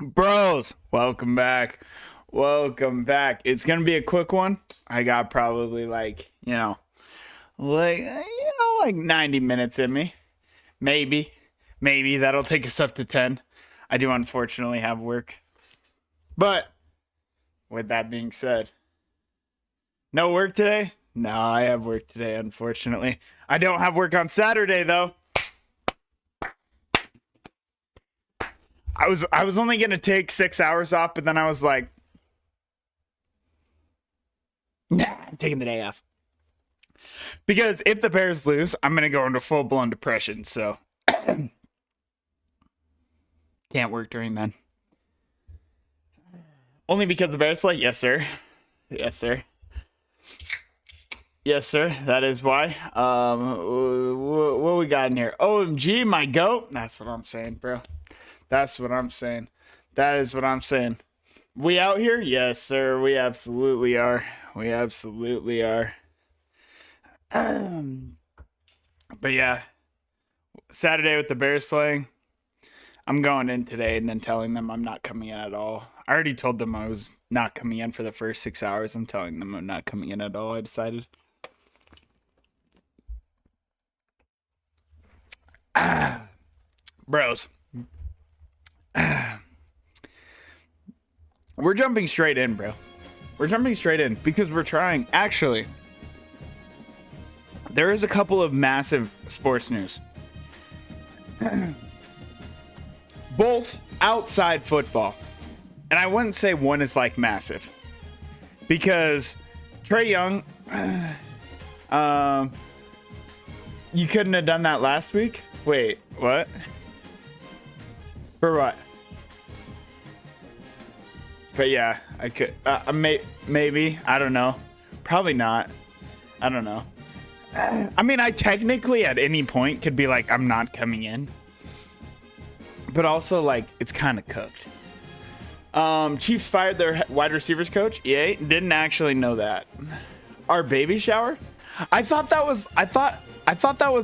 Bros, welcome back. Welcome back. It's going to be a quick one. I got probably like 90 minutes in me. Maybe. Maybe that'll take us up to 10. I do unfortunately have work. But with that being said, no work today? No, I have work today, unfortunately. I don't have work on Saturday though. I was only gonna take 6 hours off, but then I was like, nah, I'm taking the day off. Because if the Bears lose, I'm gonna go into full blown depression, so can't work during then. Only because the Bears play? Yes, sir. Yes, sir. Yes, sir. That is why. What we got in here? OMG, my goat. That's what I'm saying, bro. That's what I'm saying. That is what I'm saying. We out here? Yes, sir. We absolutely are. We absolutely are. But yeah, Saturday with the Bears playing. I'm going in today and then telling them I'm not coming in at all. I already told them I was not coming in for the first 6 hours. I'm telling them I'm not coming in at all. I decided. Bros. We're jumping straight in, bro. We're jumping straight in because we're trying. Actually, there is a couple of massive sports news. Both outside football. And I wouldn't say one is like massive. Because Trae Young, you couldn't have done that last week? Wait, what? For what? But yeah, I could. Maybe. I don't know. Probably not. I don't know. I mean, I technically at any point could be like, I'm not coming in. But also, like, it's kind of cooked. Chiefs fired their wide receivers coach. Yay. Didn't actually know that. Our baby shower? I thought that was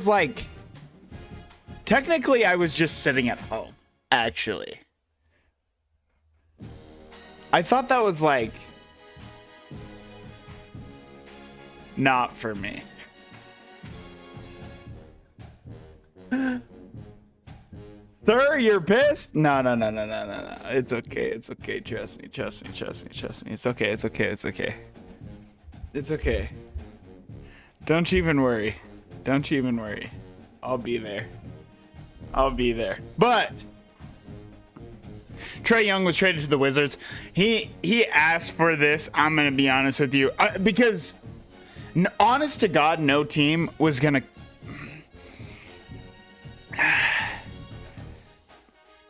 like, technically I was just sitting at home. Actually, I thought that was like not for me. Sir, you're pissed? No. It's okay. It's okay. Trust me. It's okay. It's okay. Don't you even worry. I'll be there. But Trae Young was traded to the Wizards. He asked for this. I'm going to be honest with you. Because, honest to God, no team was going to...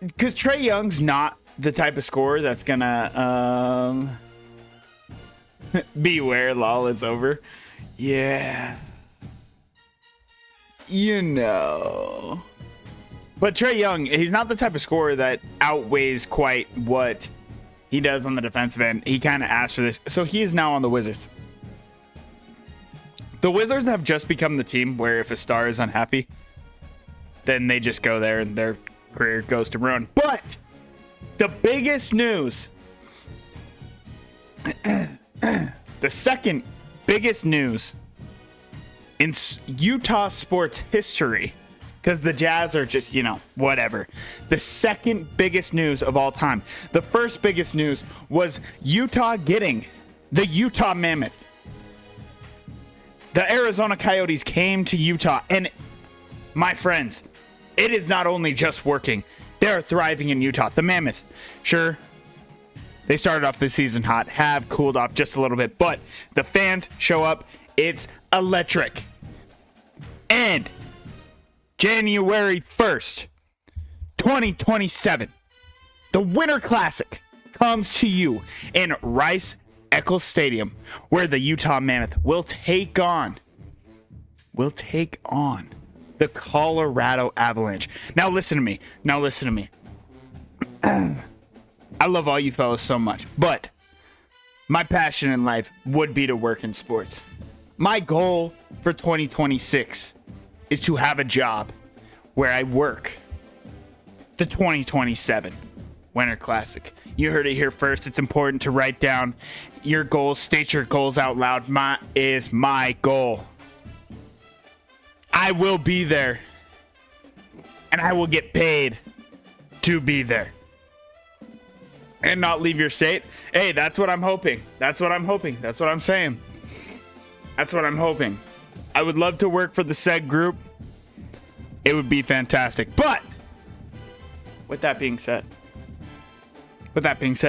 Because Trae Young's not the type of scorer that's going to... Beware, lol, it's over. Yeah. You know... But Trae Young, he's not the type of scorer that outweighs quite what he does on the defensive end. He kind of asked for this. So he is now on the Wizards. The Wizards have just become the team where if a star is unhappy, then they just go there and their career goes to ruin. But the biggest news, the second biggest news in Utah sports history, because the Jazz are just, whatever. The second biggest news of all time. The first biggest news was Utah getting the Utah Mammoth. The Arizona Coyotes came to Utah. And, my friends, it is not only just working. They're thriving in Utah. The Mammoth, sure, they started off the season hot, have cooled off just a little bit. But the fans show up. It's electric. And... January 1st, 2027, the Winter Classic comes to you in Rice-Eccles Stadium, where the Utah Mammoth will take on the Colorado Avalanche. Now listen to me. I love all you fellas so much, but my passion in life would be to work in sports. My goal for 2026 is to have a job where I work the 2027. Winter Classic. You heard it here first. It's important to write down your goals. State your goals out loud. Is my goal. I will be there. And I will get paid to be there. And not leave your state. Hey, that's what I'm hoping. That's what I'm hoping. That's what I'm saying. That's what I'm hoping. I would love to work for the said group. It would be fantastic. But with that being said,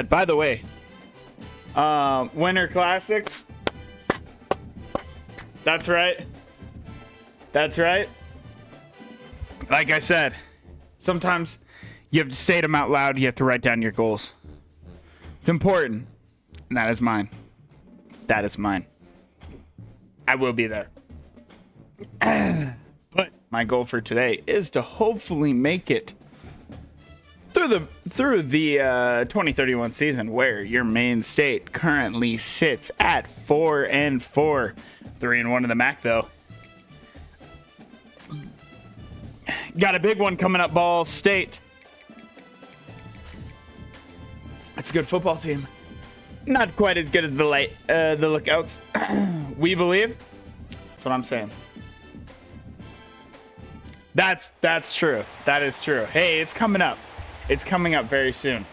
by the way, Winter Classic. That's right. That's right. Like I said, sometimes you have to state them out loud. You have to write down your goals. It's important. And that is mine. That is mine. I will be there. But my goal for today is to hopefully make it through the 2031 season, where your main state currently sits at 4-4, 3-1 in the MAC though. Got a big one coming up, Ball State. It's a good football team. Not quite as good as the Lookouts. We believe. That's what I'm saying. That's true. That is true. Hey, it's coming up. It's coming up very soon.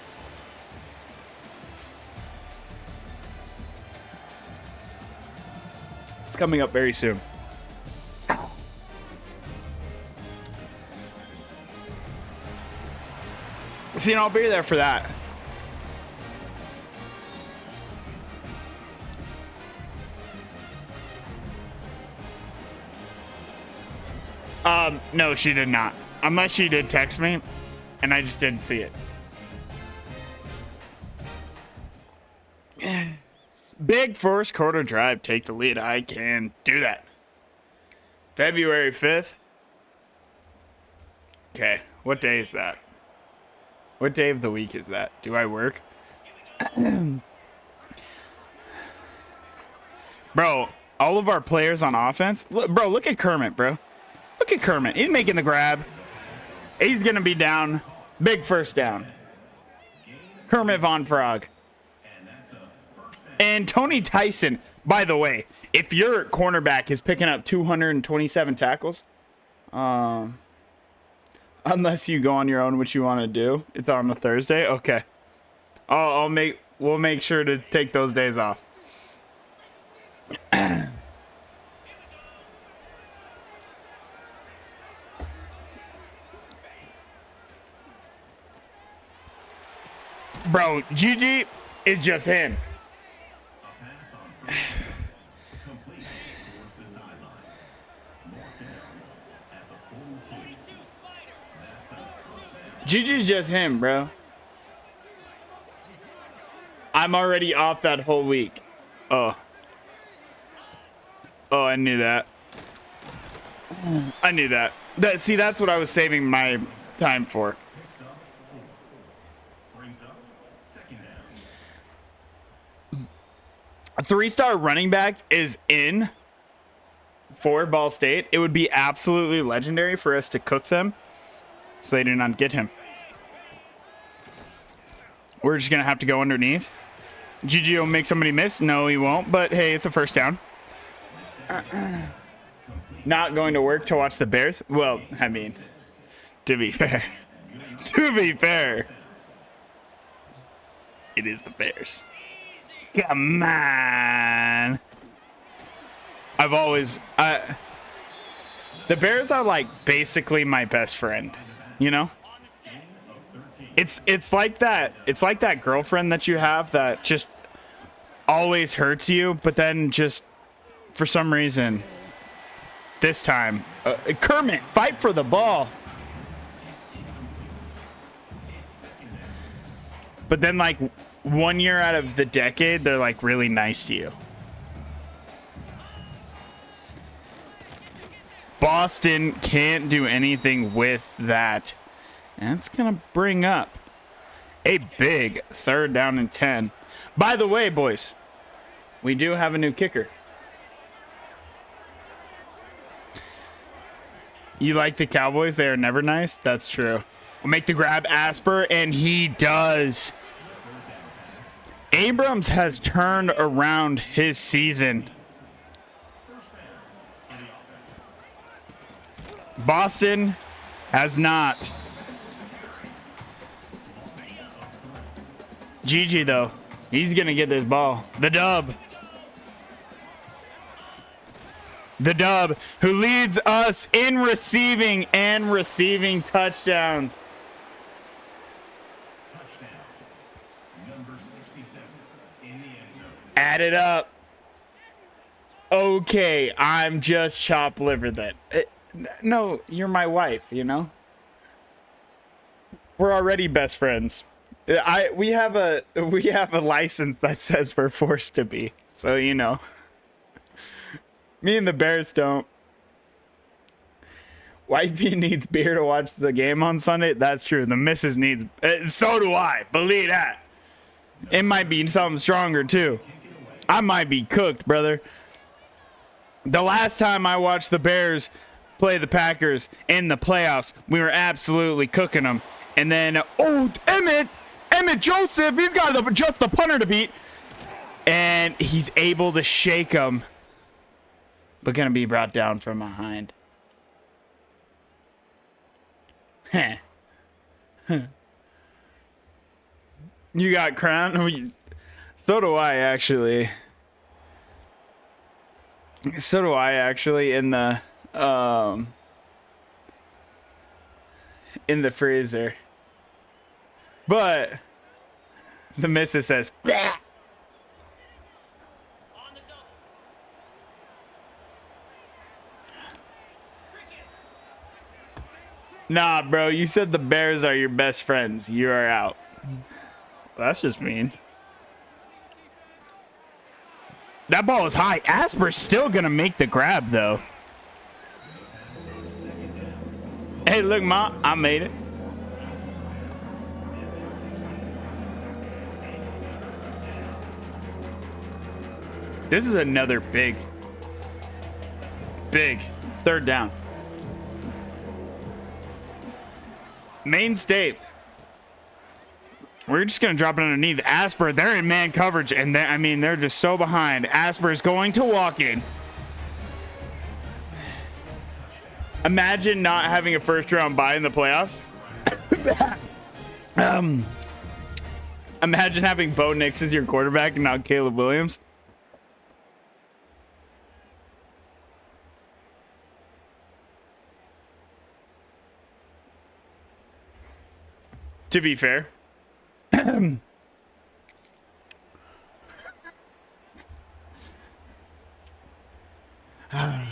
It's coming up very soon. See, and I'll be there for that. No, she did not. Unless she did text me, and I just didn't see it. Big first quarter drive, take the lead. I can do that. February 5th. Okay, what day is that? What day of the week is that? Do I work? Bro, all of our players on offense. Bro, look at Kermit, bro. Look at Kermit. He's making the grab. He's going to be down. Big first down. Kermit Von Frog. And Tony Tyson, by the way, if your cornerback is picking up 227 tackles, unless you go on your own, which you want to do, it's on a Thursday. Okay. We'll make sure to take those days off. Bro, GG is just him. GG's just him, bro. I'm already off that whole week. Oh, I knew that. I knew that. See, that's what I was saving my time for. A 3-star running back is in for Ball State. It would be absolutely legendary for us to cook them so they do not get him. We're just going to have to go underneath. GG will make somebody miss. No, he won't. But, hey, it's a first down. Not going to work to watch the Bears? Well, I mean, to be fair. To be fair. It is the Bears. Come on. I've always... the Bears are, like, basically my best friend. You know? It's like that. It's like that girlfriend that you have that just always hurts you, but then just for some reason this time, Kermit, fight for the ball. But then like 1 year out of the decade, they're like really nice to you. Boston can't do anything with that. And it's going to bring up a big 3rd down and 10. By the way, boys, we do have a new kicker. You like the Cowboys? They are never nice? That's true. will make the grab, Asper, and he does. Abrams has turned around his season. Boston has not. GG though. He's going to get this ball. The dub. The dub, who leads us in receiving and receiving touchdowns. Add it up. Okay, I'm just chopped liver then. No, you're my wife, you know? We're already best friends. We have a license that says we're forced to be. So, you know. Me and the Bears don't. Wifey needs beer to watch the game on Sunday. That's true. The missus needs. So do I. Believe that. It might be something stronger too. I might be cooked, brother. The last time I watched the Bears play the Packers in the playoffs, we were absolutely cooking them. And then, Emmett Joseph, he's got just the punter to beat. And he's able to shake him. But going to be brought down from behind. Heh. You got crown? So do I, actually. So do I, actually, in the freezer. But the missus says, bleh. Nah, bro, you said the Bears are your best friends. You are out. Well, that's just mean. That ball is high. Asper's still going to make the grab, though. Hey, look, Ma, I made it. This is another big third down. Main State. We're just going to drop it underneath. Asper, they're in man coverage, and they're just so behind. Asper is going to walk in. Imagine not having a first-round bye in the playoffs. Imagine having Bo Nix as your quarterback and not Caleb Williams. To be fair.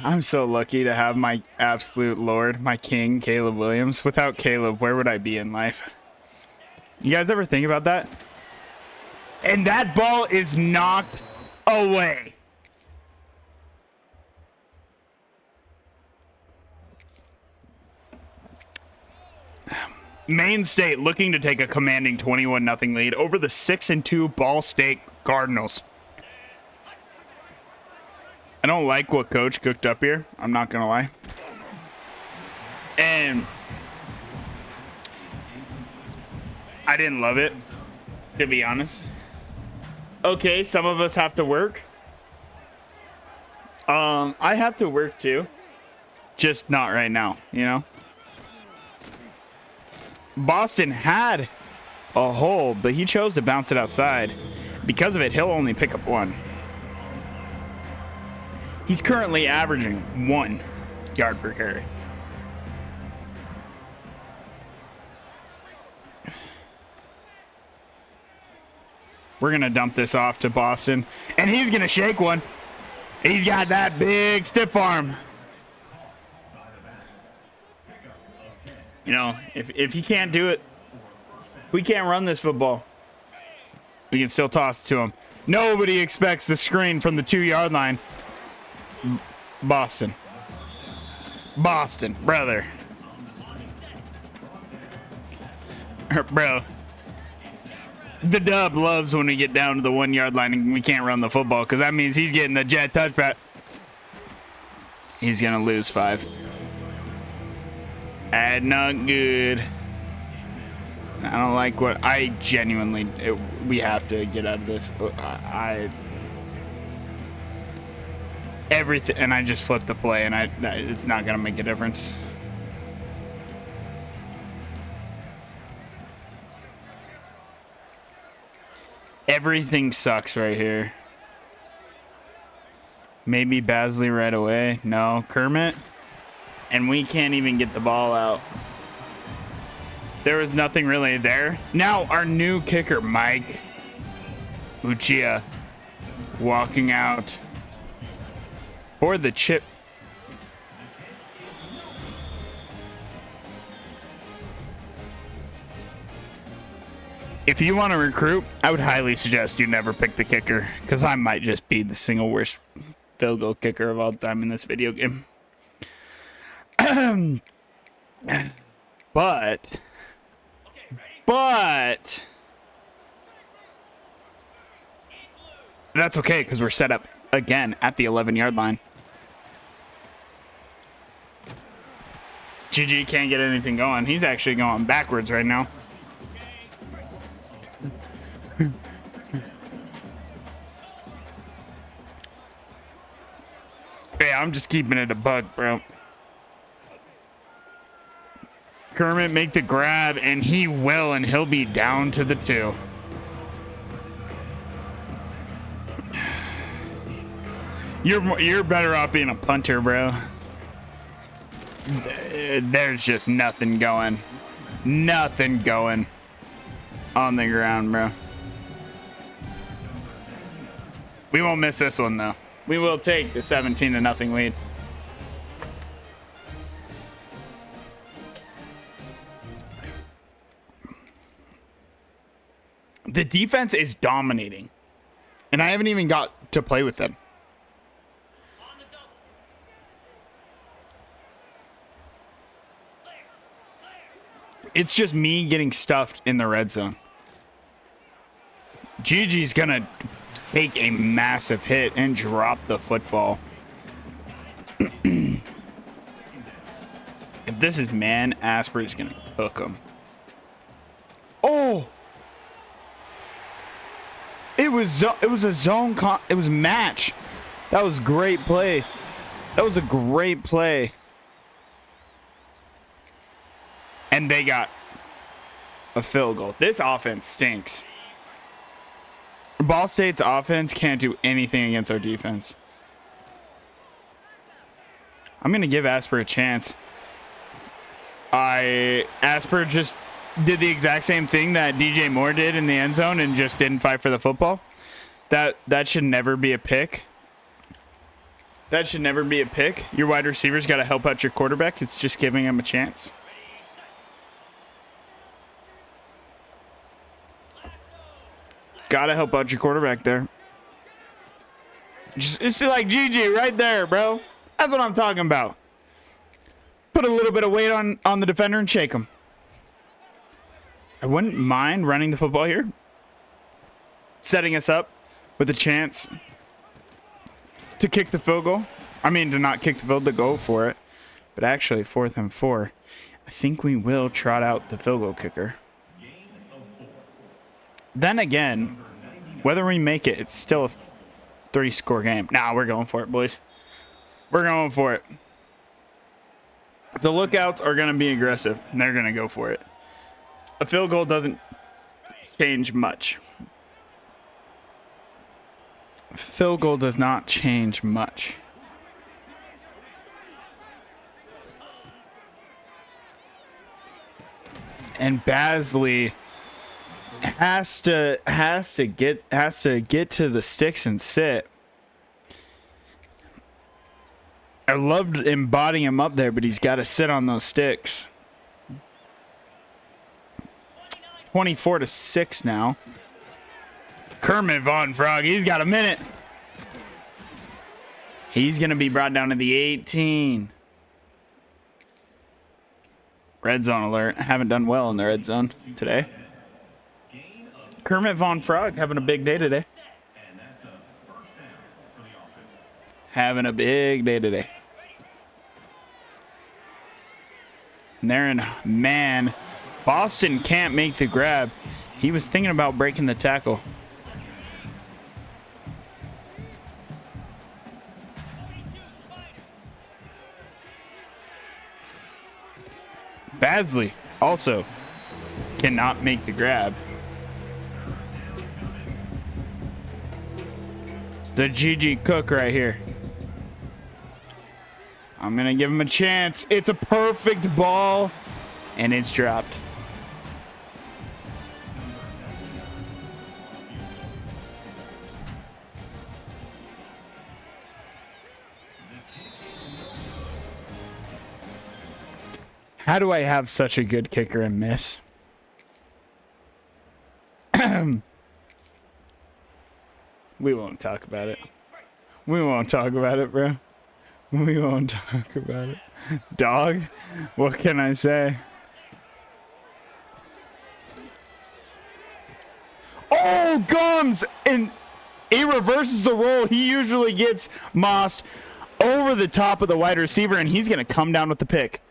I'm so lucky to have my absolute lord, my king, Caleb Williams. Without Caleb, where would I be in life? You guys ever think about that? And that ball is knocked away. Maine State looking to take a commanding 21-0 lead over the 6-2 Ball State Cardinals. I don't like what Coach cooked up here. I'm not going to lie. And I didn't love it, to be honest. Okay, some of us have to work. I have to work too. Just not right now, you know? Boston had a hole, but he chose to bounce it outside. Because of it, he'll only pick up one. He's currently averaging 1 yard per carry. We're going to dump this off to Boston, and he's going to shake one. He's got that big stiff arm. You know, if he can't do it, we can't run this football. We can still toss it to him. Nobody expects the screen from the 2-yard line. Boston, brother. Bro. The dub loves when we get down to the 1-yard line and we can't run the football, because that means he's getting the jet touchback. He's going to lose 5. Not good. I don't like what I genuinely. We have to get out of this. Everything, and I just flipped the play, and it's not gonna make a difference. Everything sucks right here. Maybe Basley right away. No, Kermit. And we can't even get the ball out. There was nothing really there. Now our new kicker, Mike Uchia, walking out for the chip. If you want to recruit, I would highly suggest you never pick the kicker, because I might just be the single worst field goal kicker of all time in this video game. But that's okay, because we're set up again at the 11-yard line. GG can't get anything going. He's actually going backwards right now. Yeah, I'm just keeping it a buck, bro. Kermit make the grab, and he will, and he'll be down to the 2. You're better off being a punter, bro. There's just nothing going. Nothing going on the ground, bro. We won't miss this one, though. We will take the 17-0 lead. The defense is dominating, and I haven't even got to play with them. It's just me getting stuffed in the red zone. Gigi's gonna take a massive hit and drop the football. If this is man, Asper's gonna cook him. Oh! It was a zone it was match. That was great play. That was a great play. And they got a field goal. This offense stinks. Ball State's offense can't do anything against our defense. I'm going to give Asper a chance. Asper just did the exact same thing that DJ Moore did in the end zone and just didn't fight for the football. That should never be a pick. That should never be a pick. Your wide receivers got to help out your quarterback. It's just giving him a chance. Gotta help out your quarterback there. It's like GG right there, bro. That's what I'm talking about. Put a little bit of weight on the defender and shake him. I wouldn't mind running the football here. Setting us up with a chance to kick the field goal. I mean, to not kick the field, to go for it. But actually, 4th and 4. I think we will trot out the field goal kicker. Then again, whether we make it, it's still a 3-score game. Nah, we're going for it, boys. We're going for it. The lookouts are going to be aggressive, and they're going to go for it. A field goal doesn't change much. Field goal does not change much. And Basley has to get to the sticks and sit. I loved embodying him up there, but he's got to sit on those sticks. 24-6 now. Kermit Von Frog, he's got a minute. He's going to be brought down to the 18. Red zone alert. I haven't done well in the red zone today. Kermit Von Frog having a big day today. Having a big day today. And they're in man Boston can't make the grab. He was thinking about breaking the tackle. Badsley also cannot make the grab. The GG Cook right here. I'm going to give him a chance. It's a perfect ball, and it's dropped. How do I have such a good kicker and miss? We won't talk about it. We won't talk about it, bro. We won't talk about it. Dog, what can I say? Oh, Gums! And he reverses the roll. He usually gets mossed over the top of the wide receiver, and he's going to come down with the pick.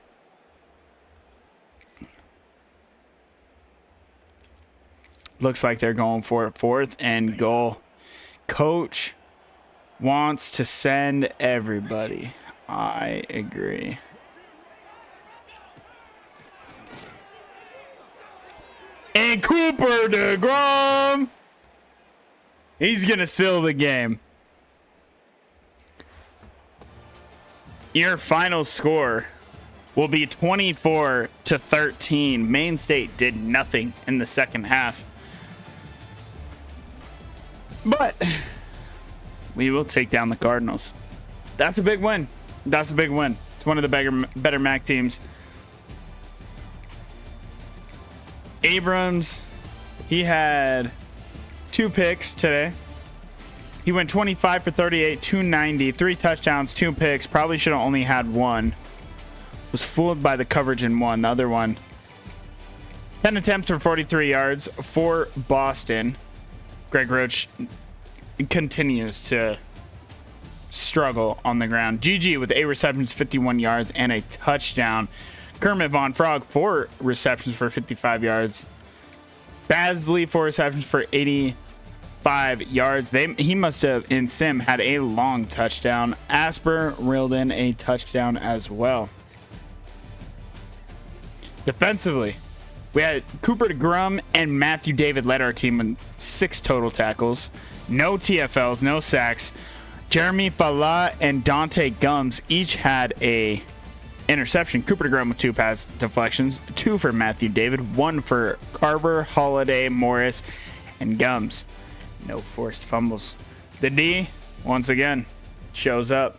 Looks like they're going for it. 4th and goal. Coach wants to send everybody. I agree. And Cooper DeGrom. He's going to seal the game. Your final score will be 24-13. Maine State did nothing in the second half. But we will take down the Cardinals. That's a big win. That's a big win. It's one of the better MAC teams. Abrams, he had 2 picks today. He went 25 for 38, 290, 3 touchdowns, 2 picks. Probably should have only had 1. Was fooled by the coverage in 1. The other one, 10 attempts for 43 yards for Boston. Greg Roach continues to struggle on the ground. GG with 8 receptions, 51 yards, and a touchdown. Kermit Von Frog, 4 receptions for 55 yards. Badsley, 4 receptions for 85 yards. He must have, in Sim, had a long touchdown. Asper reeled in a touchdown as well. Defensively, we had Cooper DeGrom and Matthew David led our team in 6 total tackles. No TFLs, no sacks. Jeremy Fala and Dante Gums each had a interception. Cooper DeGrom with 2 pass deflections, 2 for Matthew David, 1 for Carver, Holiday, Morris, and Gums. No forced fumbles. The D, once again, shows up.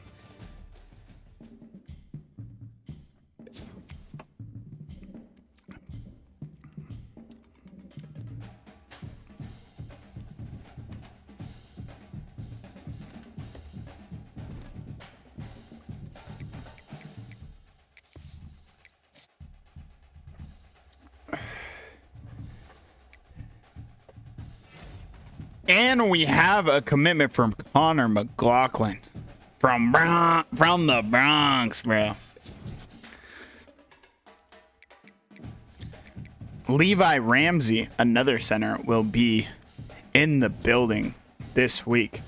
And we have a commitment from Connor McLaughlin from the Bronx, bro. Levi Ramsey, another center, will be in the building this week.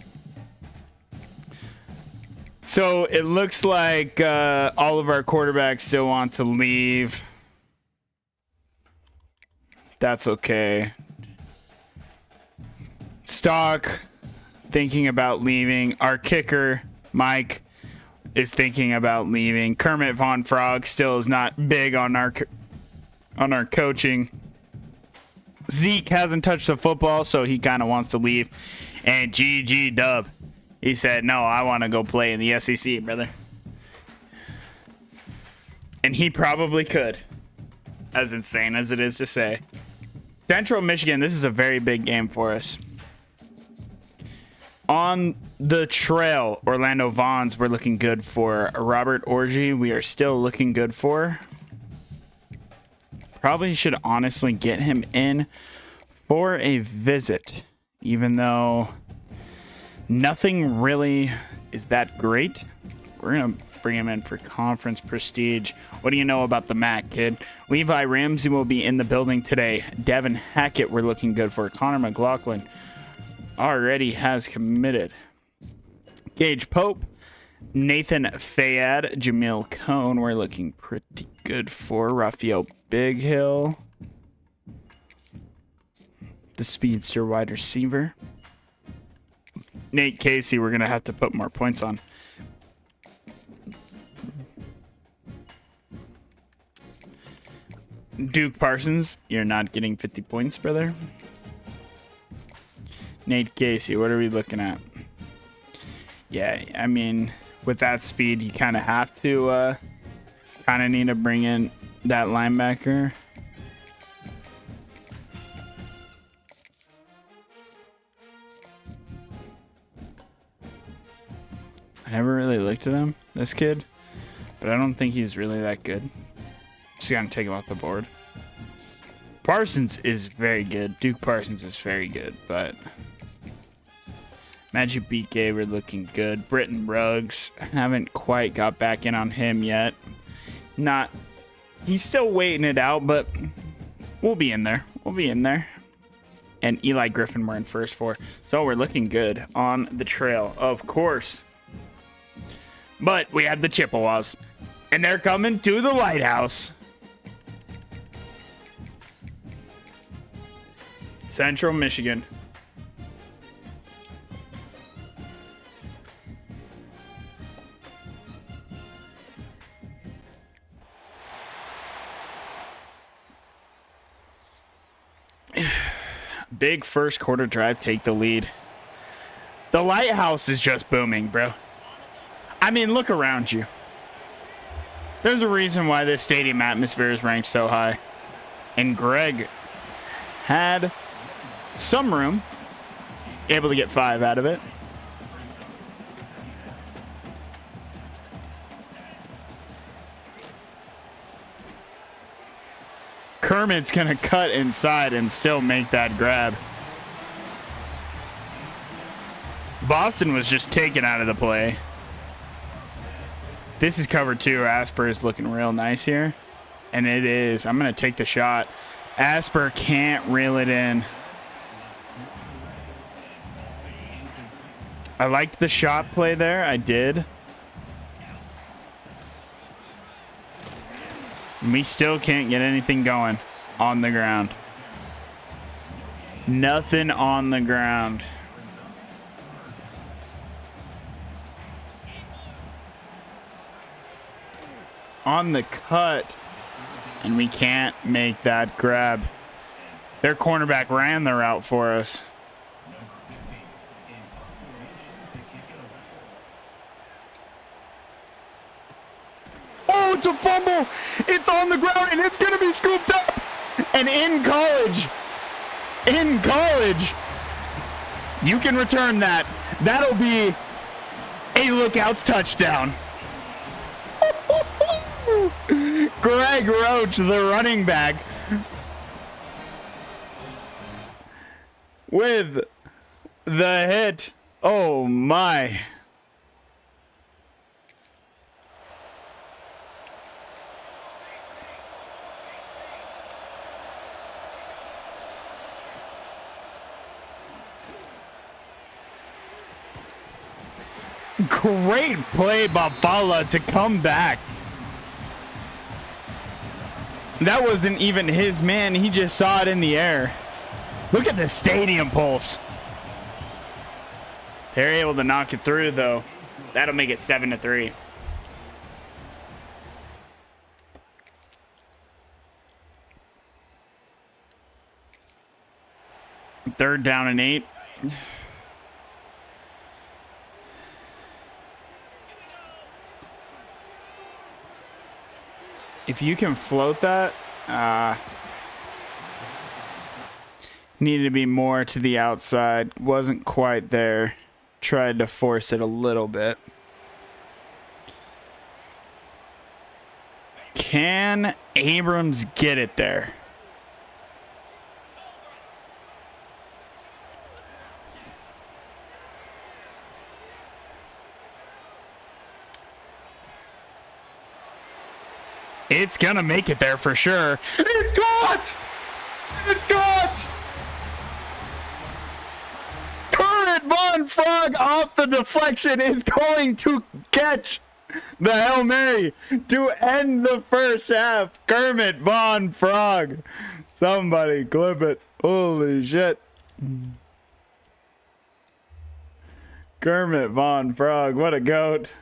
So it looks like all of our quarterbacks still want to leave. That's okay. Stock thinking about leaving. Our kicker, Mike, is thinking about leaving. Kermit Von Frog still is not big on our coaching. Zeke hasn't touched the football, so he kind of wants to leave. And GG Dub, he said, no, I want to go play in the SEC, brother. And he probably could, as insane as it is to say. Central Michigan, this is a very big game for us. On the trail, Orlando Vons, we're looking good for. Robert Orgy, we are still looking good for. Probably should honestly get him in for a visit, even though nothing really is that great. We're going to bring him in for conference prestige. What do you know about the MAC, kid? Levi Ramsey will be in the building today. Devin Hackett, we're looking good for. Connor McLaughlin already has committed. Gage Pope, Nathan Fayad, Jamil Cone, we're looking pretty good for. Rafael Big Hill, the speedster wide receiver. Nate Casey, we're going to have to put more points on. Duke Parsons, you're not getting 50 points, brother. Nate Casey, what are we looking at? Yeah, I mean, with that speed, you kind of have to kind of need to bring in that linebacker. I never really looked at him, this kid, but I don't think he's really that good. Just gonna take him off the board. Parsons is very good. Duke Parsons is very good, but Magic BK, we're looking good. Britton Ruggs, haven't quite got back in on him yet. He's still waiting it out, but we'll be in there. We'll be in there. And Eli Griffin we're in first for. So we're looking good on the trail, of course. But we have the Chippewas, and they're coming to the lighthouse. Central Michigan. Big first quarter drive, take the lead. The lighthouse is just booming, bro. I mean, look around you. There's a reason why this stadium atmosphere is ranked so high. And Greg had some room, able to get 5 out of it. Kermit's going to cut inside and still make that grab. Boston was just taken out of the play. This is cover 2. Asper is looking real nice here. And it is. I'm going to take the shot. Asper can't reel it in. I liked the shot play there. I did. We still can't get anything going on the ground. Nothing on the ground. On the cut. And we can't make that grab. Their cornerback ran the route for us. Oh, it's a fumble. It's on the ground, and it's going to be scooped up. And in college, you can return that. That'll be a Lookouts touchdown. Greg Roach, the running back, with the hit. Oh, my. Great play by Fala to come back. That wasn't even his man. He just saw it in the air. Look at the stadium pulse. They're able to knock it through, though. That'll make it 7-3. Third down and 8. If you can float that, needed to be more to the outside. Wasn't quite there. Tried to force it a little bit. Can Abrams get it there? It's gonna make it there for sure. It's caught! It's caught! Kermit Von Frog off the deflection is going to catch the Hail Mary to end the first half. Kermit Von Frog. Somebody clip it. Holy shit. Kermit Von Frog, what a goat.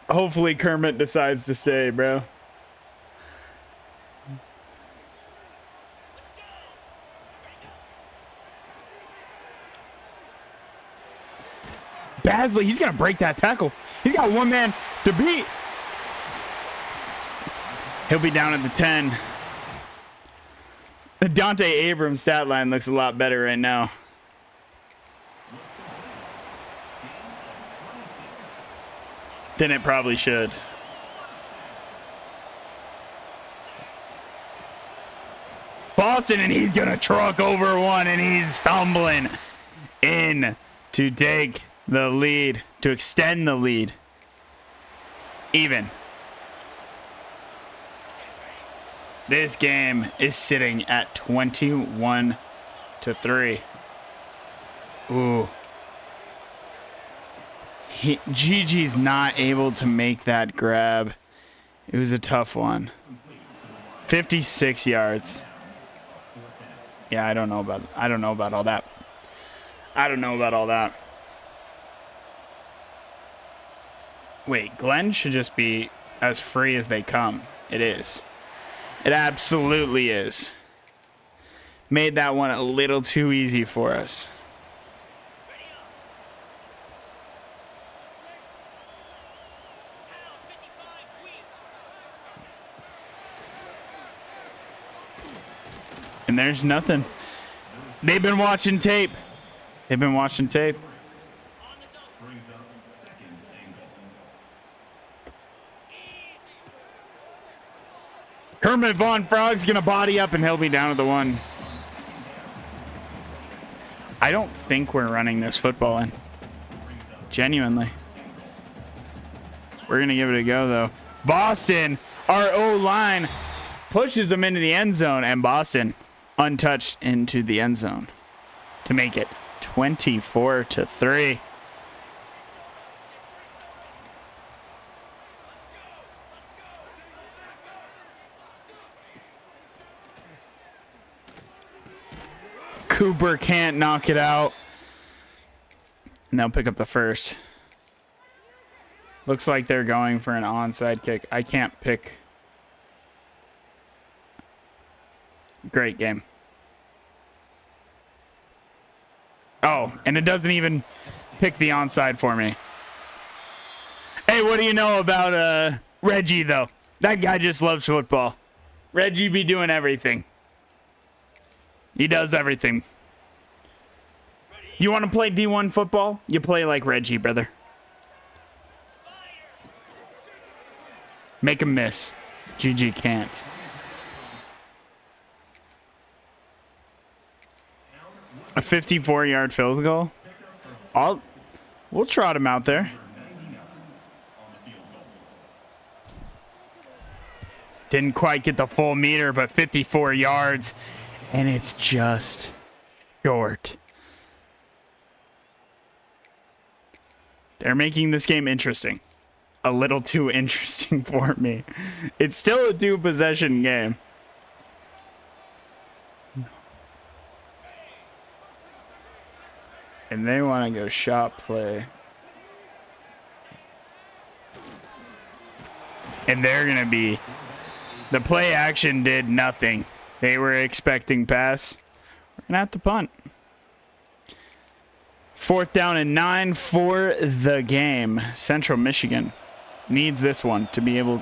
Hopefully Kermit decides to stay, bro. Basley, he's going to break that tackle. He's got one man to beat. He'll be down at the 10. The Dante Abrams stat line looks a lot better right now. Than it probably should. Boston, and he's going to truck over one, and he's stumbling in to take the lead, to extend the lead. Even. This game is sitting at 21-3. Ooh. Gigi's not able to make that grab. It was a tough one. 56 yards. Yeah, I don't know about all that. I don't know about all that. Wait, Glenn should just be as free as they come. It is. It absolutely is. Made that one a little too easy for us. And there's nothing. They've been watching tape. They've been watching tape. Kermit Von Frog's going to body up, and he'll be down at the 1. I don't think we're running this football in. Genuinely. We're going to give it a go, though. Boston, our O-line, pushes them into the end zone, and Boston untouched into the end zone to make it 24-3. Cooper can't knock it out. And they'll pick up the first. Looks like they're going for an onside kick. I can't pick. Great game. Oh, and it doesn't even pick the onside for me. Hey, what do you know about Reggie, though? That guy just loves football. Reggie be doing everything. He does everything. You want to play D1 football? You play like Reggie, brother. Make him miss. GG can't. A 54-yard field goal. We'll trot him out there. Didn't quite get the full meter, but 54 yards. And it's just short. They're making this game interesting. A little too interesting for me. It's still a 2-possession game. And they want to go shot play. And they're going to be... The play action did nothing. They were expecting pass. We're going to have to punt. 4th down and 9 for the game. Central Michigan needs this one to be able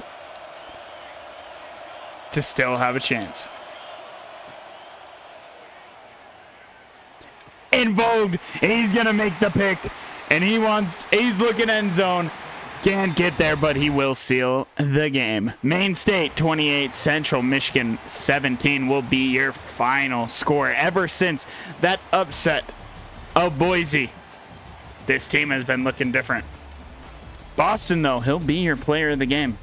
to still have a chance. Invoked. He's going to make the pick. And he's looking end zone. Can't get there, but he will seal the game. Maine State 28, Central Michigan 17 will be your final score. Ever since that upset of Boise, this team has been looking different. Boston, though, he'll be your player of the game.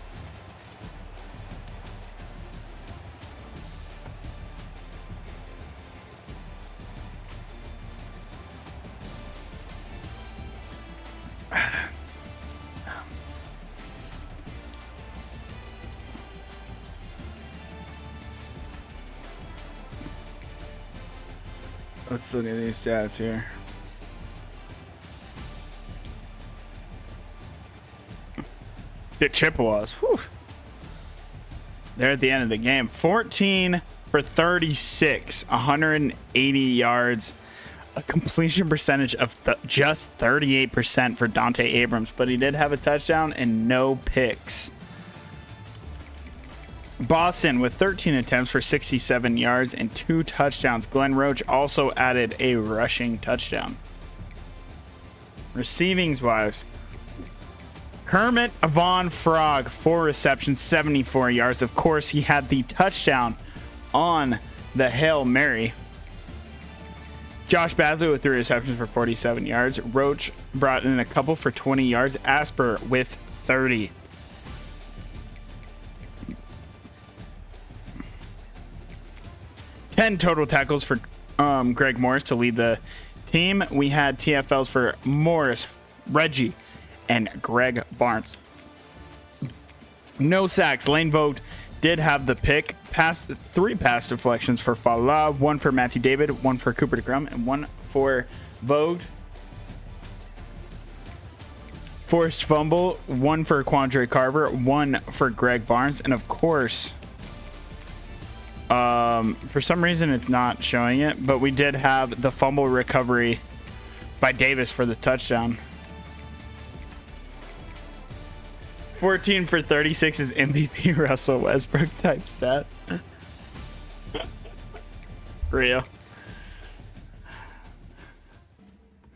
Let's look at these stats here. The Chippewas. Whew. They're at the end of the game. 14 for 36, 180 yards, a completion percentage of just 38% for Dante Abrams, but he did have a touchdown and no picks. Boston with 13 attempts for 67 yards and 2 touchdowns. Glenn Roach also added a rushing touchdown. Receivings wise, Kermit Von Frog, 4 receptions, 74 yards. Of course, he had the touchdown on the Hail Mary. Josh Basley with 3 receptions for 47 yards. Roach brought in a couple for 20 yards. Asper with 30. Total tackles for Greg Morris to lead the team. We had TFLs for Morris, Reggie, and Greg Barnes. No sacks. Lane Vogt did have the pick. 3 pass deflections for Fala, 1 for Matthew David, 1 for Cooper DeGrum, and 1 for Vogt. Forced fumble, 1 for Quandre Carver, 1 for Greg Barnes, and of course, for some reason it's not showing it, but we did have the fumble recovery by Davis for the touchdown. 14 for 36 is MVP Russell Westbrook type stats. Real.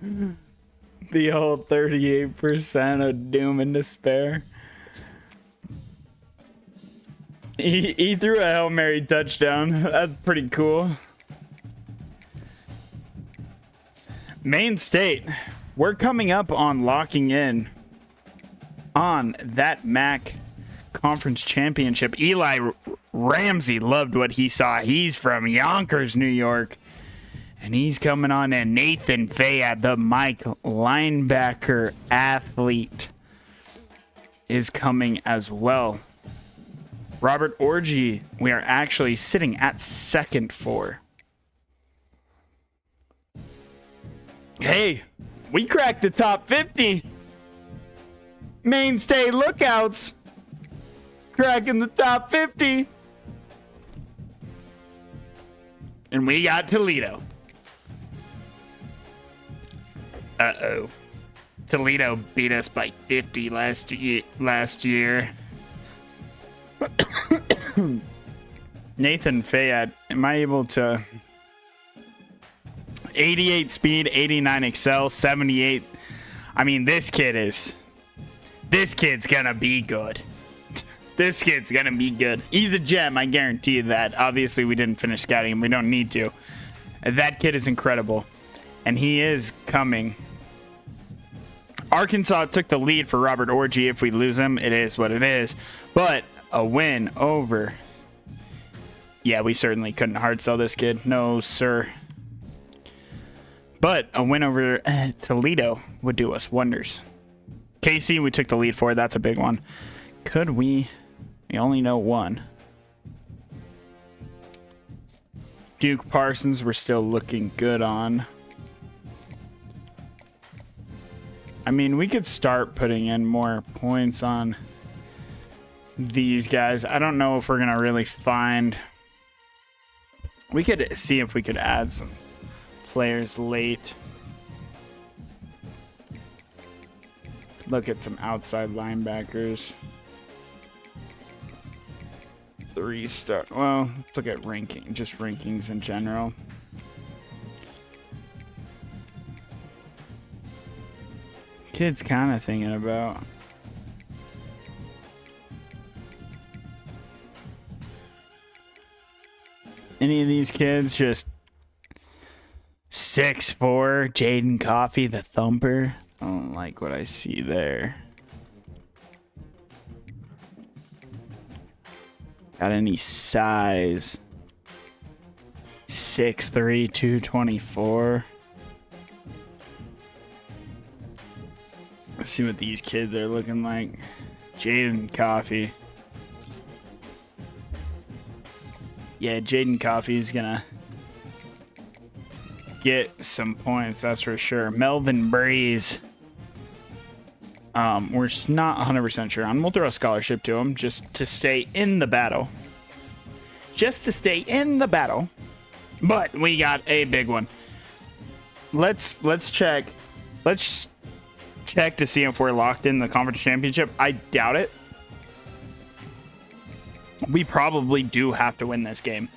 The whole 38% of doom and despair. He threw a Hail Mary touchdown. That's pretty cool. Maine State. We're coming up on locking in on that MAC Conference Championship. Eli Ramsey loved what he saw. He's from Yonkers, New York. And he's coming on in. Nathan Fayad, the Mike linebacker athlete, is coming as well. Robert Orgy, we are actually sitting at second for. Hey, we cracked the top 50. Maine State Lookouts cracking the top 50. And we got Toledo. Uh-oh. Toledo beat us by 50 last year. Nathan Fayad, am I able to... 88 speed, 89 excel, 78. I mean, this kid's gonna be good. This kid's gonna be good. He's a gem, I guarantee you that. Obviously, we didn't finish scouting him. We don't need to. That kid is incredible. And he is coming. Arkansas took the lead for Robert Orgy. If we lose him, it is what it is. But a win over... Yeah, we certainly couldn't hard sell this kid. No, sir. But a win over Toledo would do us wonders. KC, we took the lead for. That's a big one. Could we... We only know one. Duke Parsons, we're still looking good on. I mean, we could start putting in more points on these guys. I don't know if we're going to really find... We could see if we could add some players late. Look at some outside linebackers. 3-star. Well, let's look at ranking, just rankings in general. Kid's kind of thinking about. Any of these kids just 6'4", Jaden Coffey, the thumper. I don't like what I see there. Got any size? 6'3", 224. Let's see what these kids are looking like. Jaden Coffee. Yeah, Jaden Coffee is gonna get some points, that's for sure. Melvin Breeze. We're not 100% sure on. We'll throw a scholarship to him just to stay in the battle. Just to stay in the battle. But we got a big one. Let's check. Let's check to see if we're locked in the conference championship. I doubt it. We probably do have to win this game.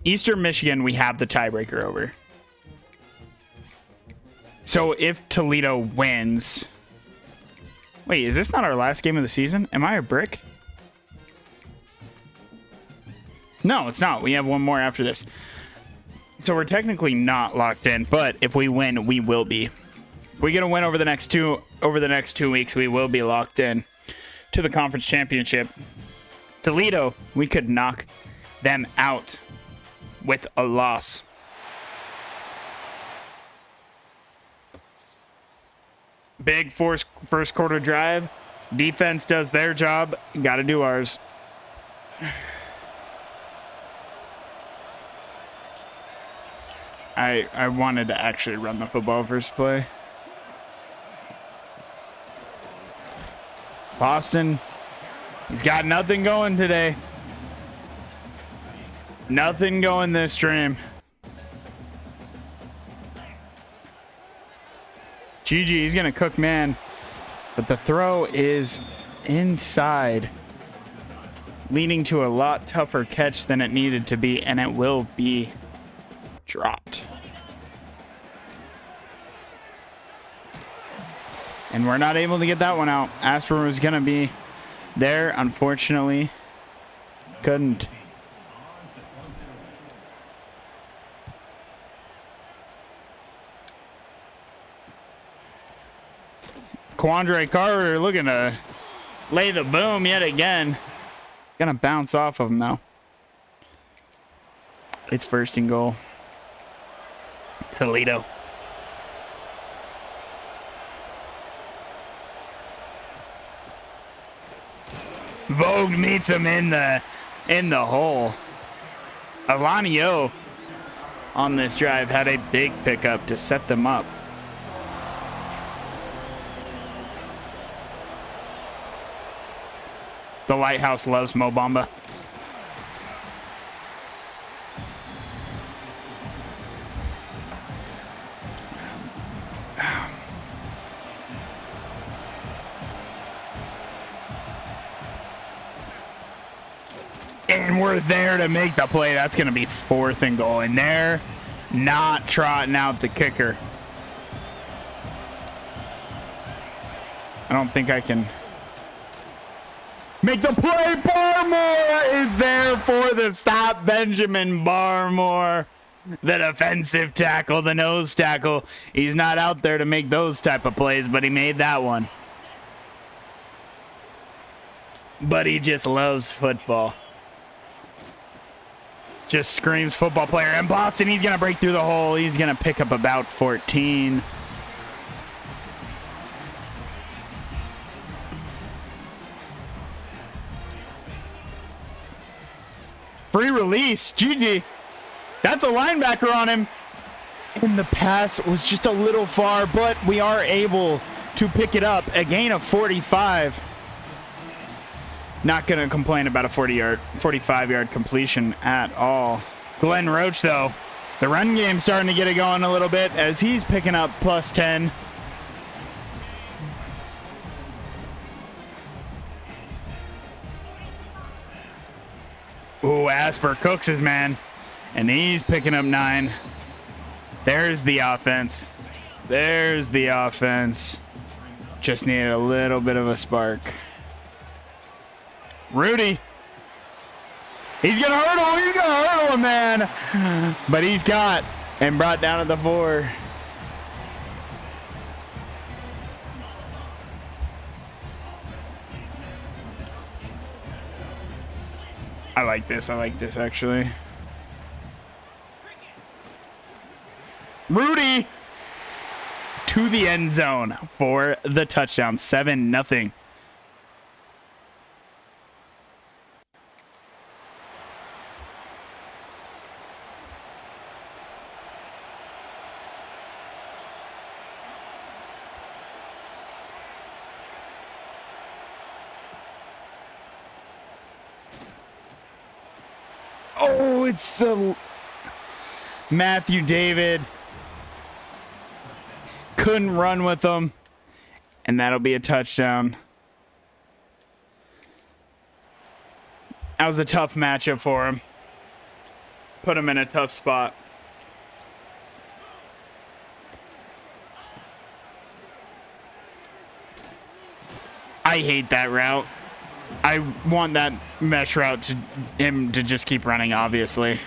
Eastern Michigan, we have the tiebreaker over. So if Toledo wins... Wait, is this not our last game of the season? Am I a brick? No, it's not. We have one more after this. So we're technically not locked in, but if we win, we will be. If we get a win over the next 2 weeks, we will be locked in to the conference championship. Toledo, we could knock them out with a loss. Big first quarter drive. Defense does their job. Got to do ours. I wanted to actually run the football first play. Boston, he's got nothing going today. Nothing going this stream. GG, he's going to cook man. But the throw is inside, leading to a lot tougher catch than it needed to be, and it will be dropped. And we're not able to get that one out. Asper was going to be there, unfortunately. Couldn't. Quandre Carter looking to lay the boom yet again. Gonna bounce off of him though. It's first and goal. Toledo. Vogue meets him in the hole. Alanio on this drive had a big pickup to set them up. The Lighthouse loves Mo Bamba. And we're there to make the play. That's going to be fourth and goal. And they're not trotting out the kicker. I don't think I can make the play. Barmore is there for the stop. Benjamin Barmore, the defensive tackle, the nose tackle. He's not out there to make those type of plays, but he made that one. But he just loves football. Just screams football player. And Boston, he's going to break through the hole. He's going to pick up about 14. Free release. GG. That's a linebacker on him. And the pass was just a little far, but we are able to pick it up. A gain of 45. Not going to complain about a 45-yard completion at all. Glenn Roach, though, the run game's starting to get it going a little bit as he's picking up plus 10. Ooh, Asper cooks his man, and he's picking up 9. There's the offense. There's the offense. Just needed a little bit of a spark. Rudy. He's going to hurdle. He's going to hurdle him, man. But he's got and brought down at the 4. I like this. I like this, actually. Rudy to the end zone for the touchdown. 7-0. Oh, it's Matthew David. Couldn't run with them. And that'll be a touchdown. That was a tough matchup for him. Put him in a tough spot. I hate that route. I want that mesh route to him to just keep running, obviously.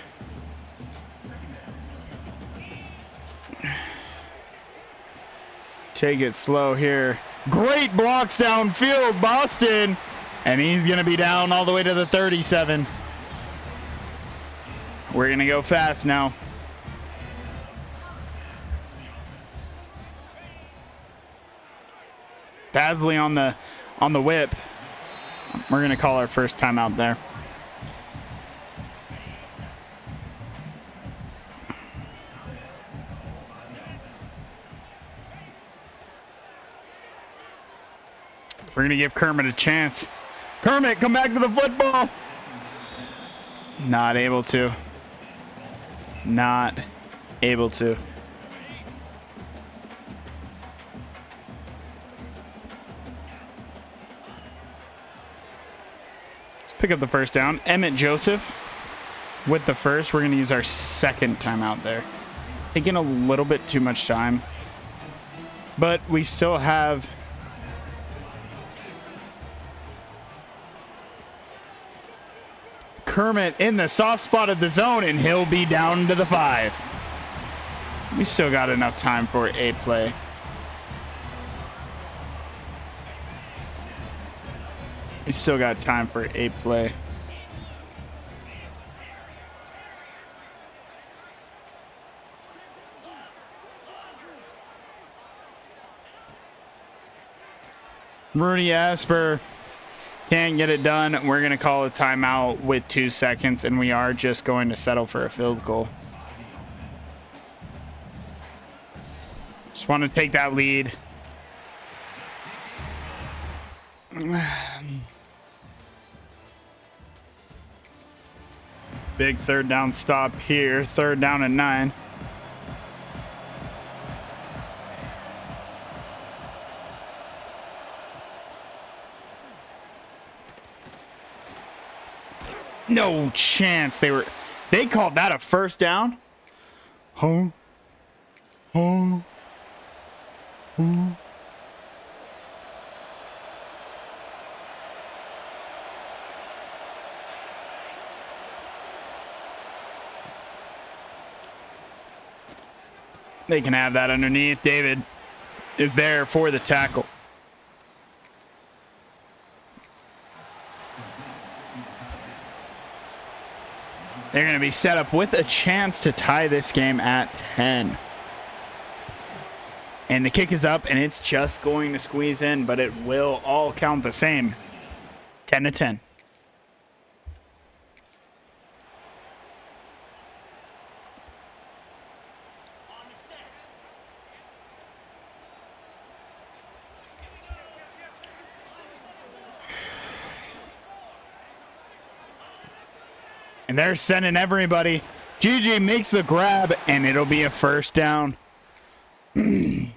Take it slow here. Great blocks downfield, Boston. And he's going to be down all the way to the 37. We're going to go fast now. Pasley on the whip. We're going to call our first timeout there. We're going to give Kermit a chance. Kermit, come back to the football. Not able to. Not able to. Let's pick up the first down. Emmett Joseph with the first. We're going to use our second timeout there. Taking a little bit too much time. But we still have... Kermit in the soft spot of the zone, and he'll be down to the 5. We still got enough time for a play. We still got time for a play. Rudy Asper can't get it done. We're going to call a timeout with 2 seconds, and we are just going to settle for a field goal. Just want to take that lead. Big third down stop here. 3rd down and 9. No chance. They called that a first down. Oh. Oh. Oh. They can have that underneath. David is there for the tackle. They're going to be set up with a chance to tie this game at 10. And the kick is up, and it's just going to squeeze in, but it will all count the same. 10-10. And they're sending everybody. GG makes the grab, and it'll be a first down. We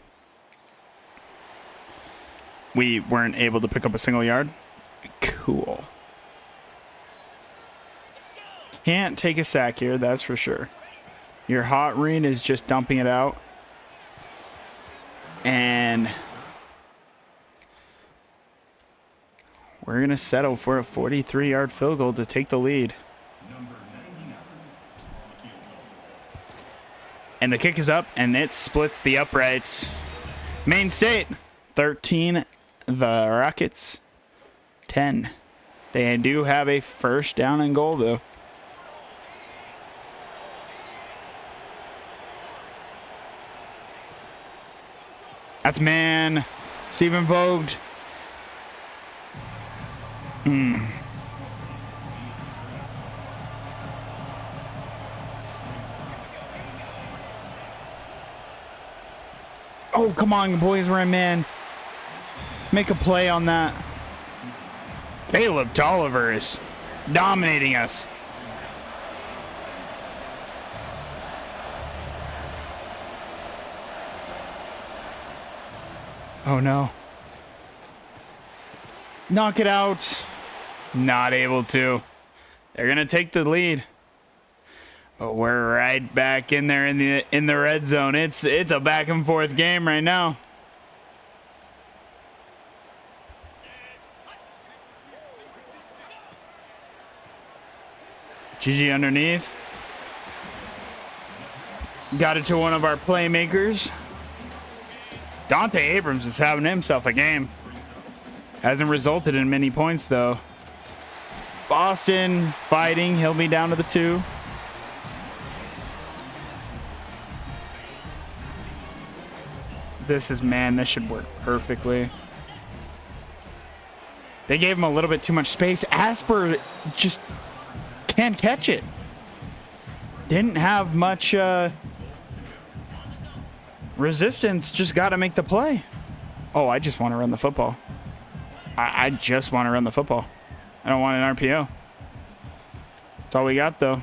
weren't able to pick up a single yard. Cool. Can't take a sack here, that's for sure. Your hot read is just dumping it out. And we're going to settle for a 43-yard field goal to take the lead. And the kick is up, and it splits the uprights. Maine State, 13. The Rockets, 10. They do have a first down and goal, though. That's man. Stephen Vogt. Oh, come on, boys. We're in man. Make a play on that. Caleb Tolliver is dominating us. Oh, no. Knock it out. Not able to. They're going to take the lead. But we're right back in there in the red zone. It's a back and forth game right now. GG underneath. Got it to one of our playmakers. Dante Abrams is having himself a game. Hasn't resulted in many points, though. Boston fighting. He'll be down to the 2. This should work perfectly. They gave him a little bit too much space. Asper just can't catch it. Didn't have much resistance. Just got to make the play. Oh, I just want to run the football. I just want to run the football. I don't want an RPO. That's all we got, though.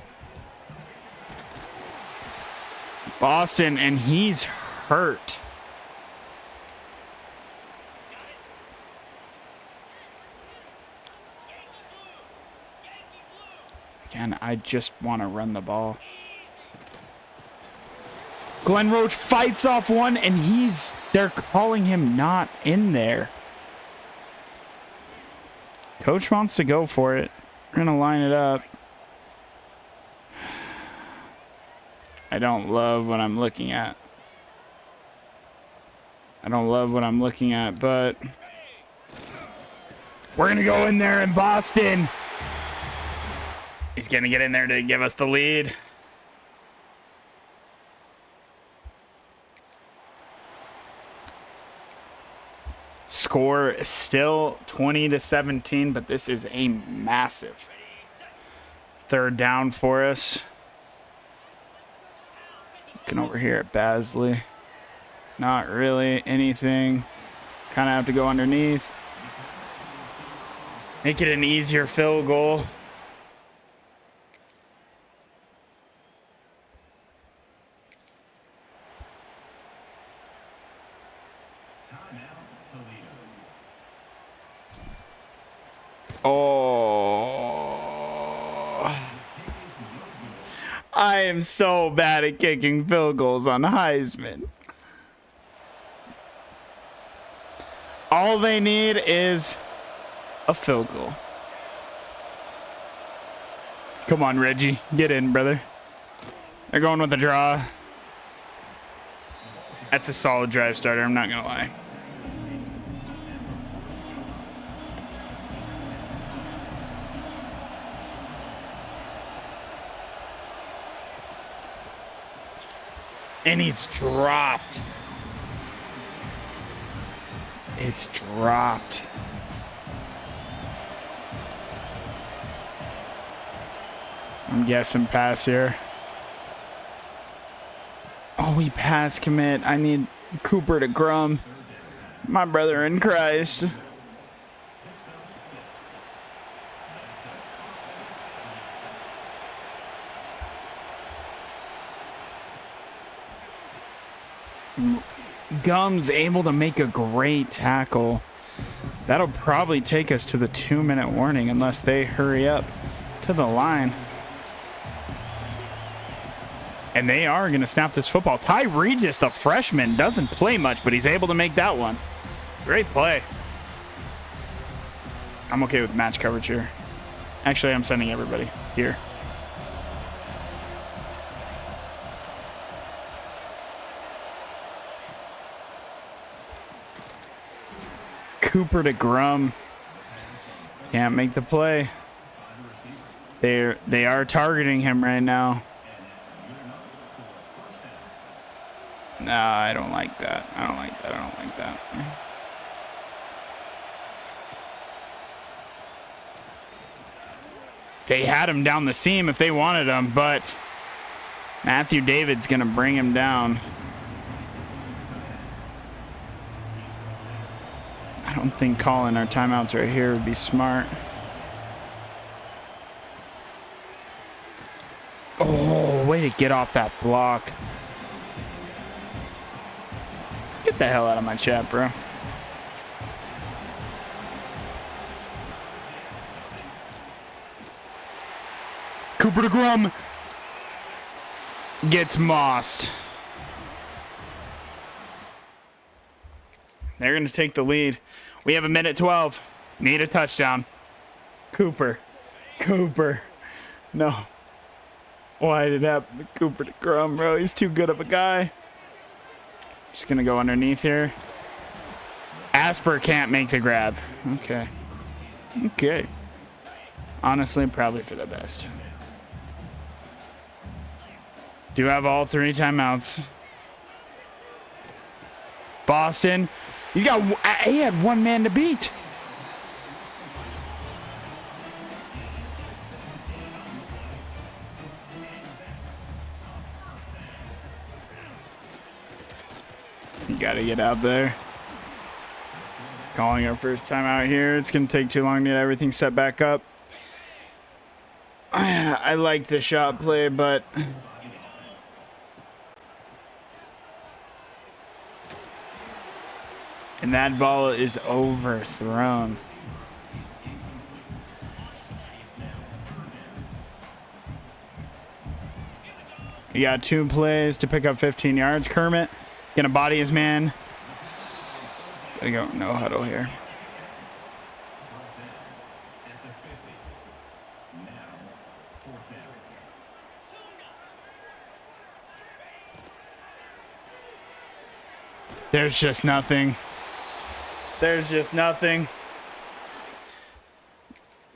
Boston, and he's hurt. Again, I just want to run the ball. Glenn Roach fights off one, and they're calling him not in there. Coach wants to go for it. We're going to line it up. I don't love what I'm looking at. But we're going to go in there in Boston. He's going to get in there to give us the lead. Score is still 20-17, but this is a massive third down for us. Looking over here at Basley. Not really anything. Kind of have to go underneath. Make it an easier field goal. Oh, I am so bad at kicking field goals on Heisman. All they need is a field goal. Come on, Reggie. Get in, brother. They're going with a draw. That's a solid drive starter, I'm not going to lie. And he's dropped. It's dropped. I'm guessing pass here. Oh, we pass commit. I need Cooper to Grum. My brother in Christ. Gum's able to make a great tackle. That'll probably take us to the 2-minute warning unless they hurry up to the line. And they are going to snap this football. Ty Regis, the freshman, doesn't play much, but he's able to make that one. Great play. I'm okay with match coverage here. Actually, I'm sending everybody here. Cooper to Grum. Can't make the play. They are targeting him right now. No, I don't like that. I don't like that. I don't like that. They had him down the seam if they wanted him, but Matthew David's going to bring him down. I don't think calling our timeouts right here would be smart. Oh, way to get off that block. Get the hell out of my chat, bro. Cooper DeGrom gets mossed. They're going to take the lead. We have 1:12. Need a touchdown. Cooper. No. Why did it happen to Cooper DeGrom, bro? He's too good of a guy. Just going to go underneath here. Asper can't make the grab. Okay. Honestly, probably for the best. Do have all 3 timeouts. Boston. He had 1 man to beat. You gotta get out there. Calling our first time out here. It's gonna take too long to get everything set back up. I like the shot play, but and that ball is overthrown. He got 2 plays to pick up 15 yards. Kermit gonna body his man. Gotta go no huddle here. There's just nothing.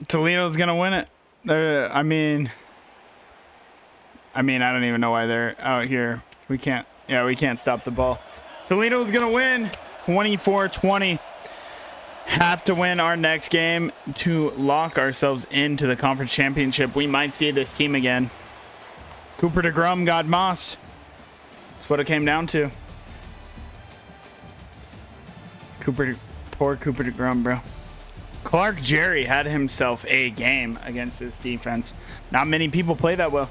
Toledo's gonna win it. I mean, I don't even know why they're out here. We can't stop the ball. Toledo's gonna win 24-20. Have to win our next game to lock ourselves into the conference championship. We might see this team again. Cooper DeGrom got mossed. That's what it came down to. Poor Cooper DeGrom, bro. Clark Jerry had himself a game against this defense. Not many people play that well.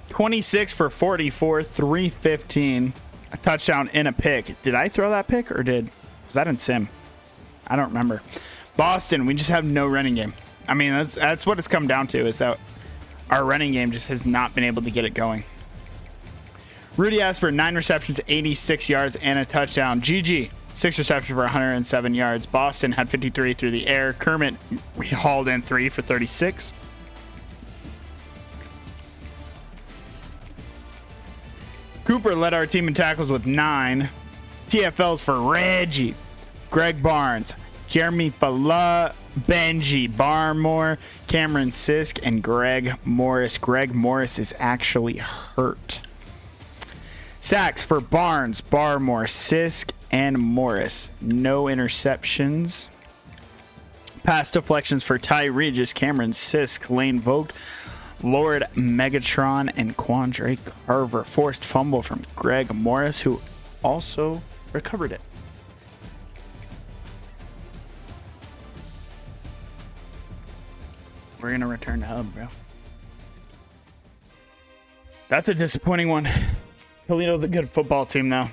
$26 for 44, 315, a touchdown and a pick. Did I throw that pick or was that in sim? I don't remember. Boston, we just have no running game. I mean, that's what it's come down to, is that our running game just has not been able to get it going. Rudy Asper, 9 receptions, 86 yards and a touchdown. GG, 6 receptions for 107 yards. Boston had 53 through the air. Kermit, we hauled in 3 for 36. Cooper led our team in tackles with 9. TFLs for Reggie, Greg Barnes, Jeremy Fala, Benji Barmore, Cameron Sisk, and Greg Morris. Greg Morris is actually hurt. Sacks for Barnes, Barmore, Sisk, and Morris. No interceptions. Pass deflections for Ty Regis, Cameron Sisk, Lane Vogt, Lord Megatron, and Quandre Carver. Forced fumble from Greg Morris, who also recovered it. We're going to return to hub, bro. That's a disappointing one. Toledo's a good football team, though.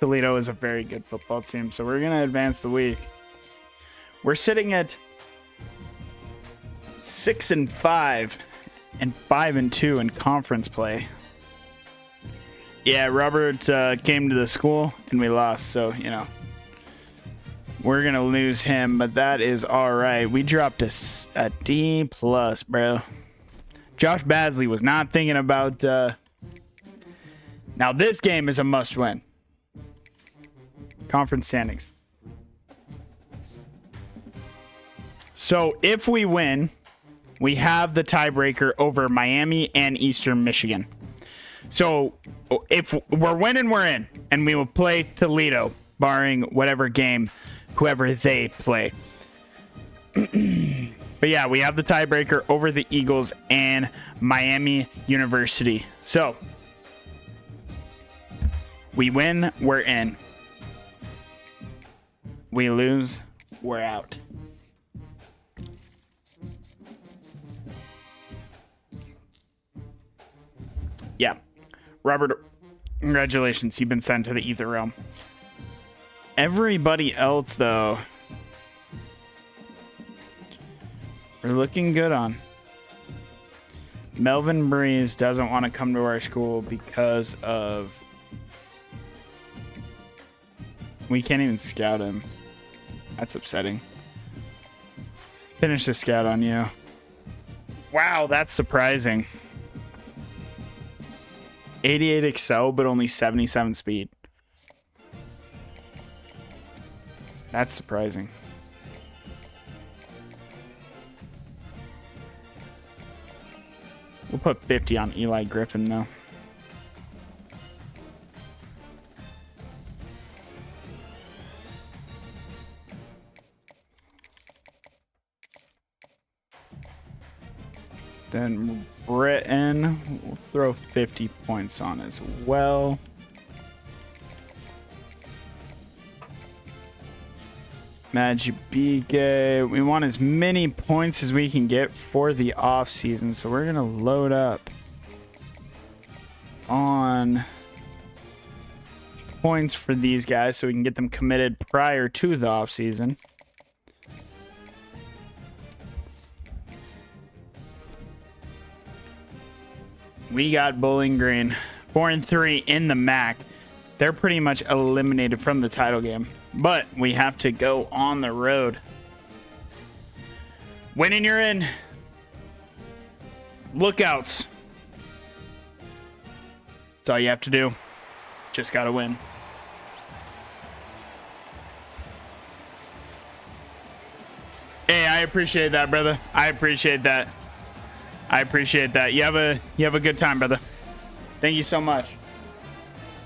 Toledo is a very good football team, so we're going to advance the week. We're sitting at 6-5 and 5-2 in conference play. Yeah, Robert came to the school and we lost, so you know we're gonna lose him, but that is all right. We dropped a D+, bro. Josh Basley was not thinking about. Now this game is a must-win. Conference standings. So if we win, we have the tiebreaker over Miami and Eastern Michigan. So if we're winning, we're in, and we will play Toledo, barring whatever game, whoever they play. But yeah, we have the tiebreaker over the Eagles and Miami University. So we win, we're in. We lose, we're out. Yeah. Robert, congratulations. You've been sent to the Ether Realm. Everybody else, though, we're looking good on. Melvin Breeze doesn't want to come to our school because of... We can't even scout him. That's upsetting. Finish the scout on you. Wow, that's surprising. 88 Excel, but only 77 speed. That's surprising. We'll put 50 on Eli Griffin, though. Then Britain, we'll throw 50 points on as well. Majibike, we want as many points as we can get for the off season, so we're gonna load up on points for these guys so we can get them committed prior to the off season. We got Bowling Green 4-3 in the MAC. They're pretty much eliminated from the title game, but we have to go on the road. Winning, you're in. Lookouts. That's all you have to do. Just gotta win. Hey, I appreciate that, brother. I appreciate that. I appreciate that. You have a good time, brother. Thank you so much.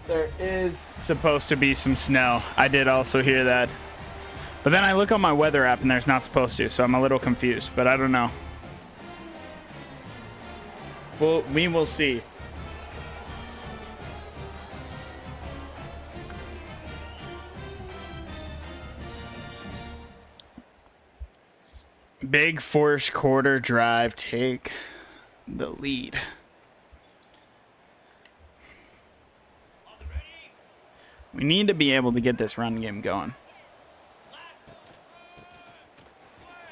There is supposed to be some snow. I did also hear that. But then I look on my weather app and there's not supposed to, so I'm a little confused, but I don't know. Well, we will see. Big first quarter drive, take the lead. We need to be able to get this run game going.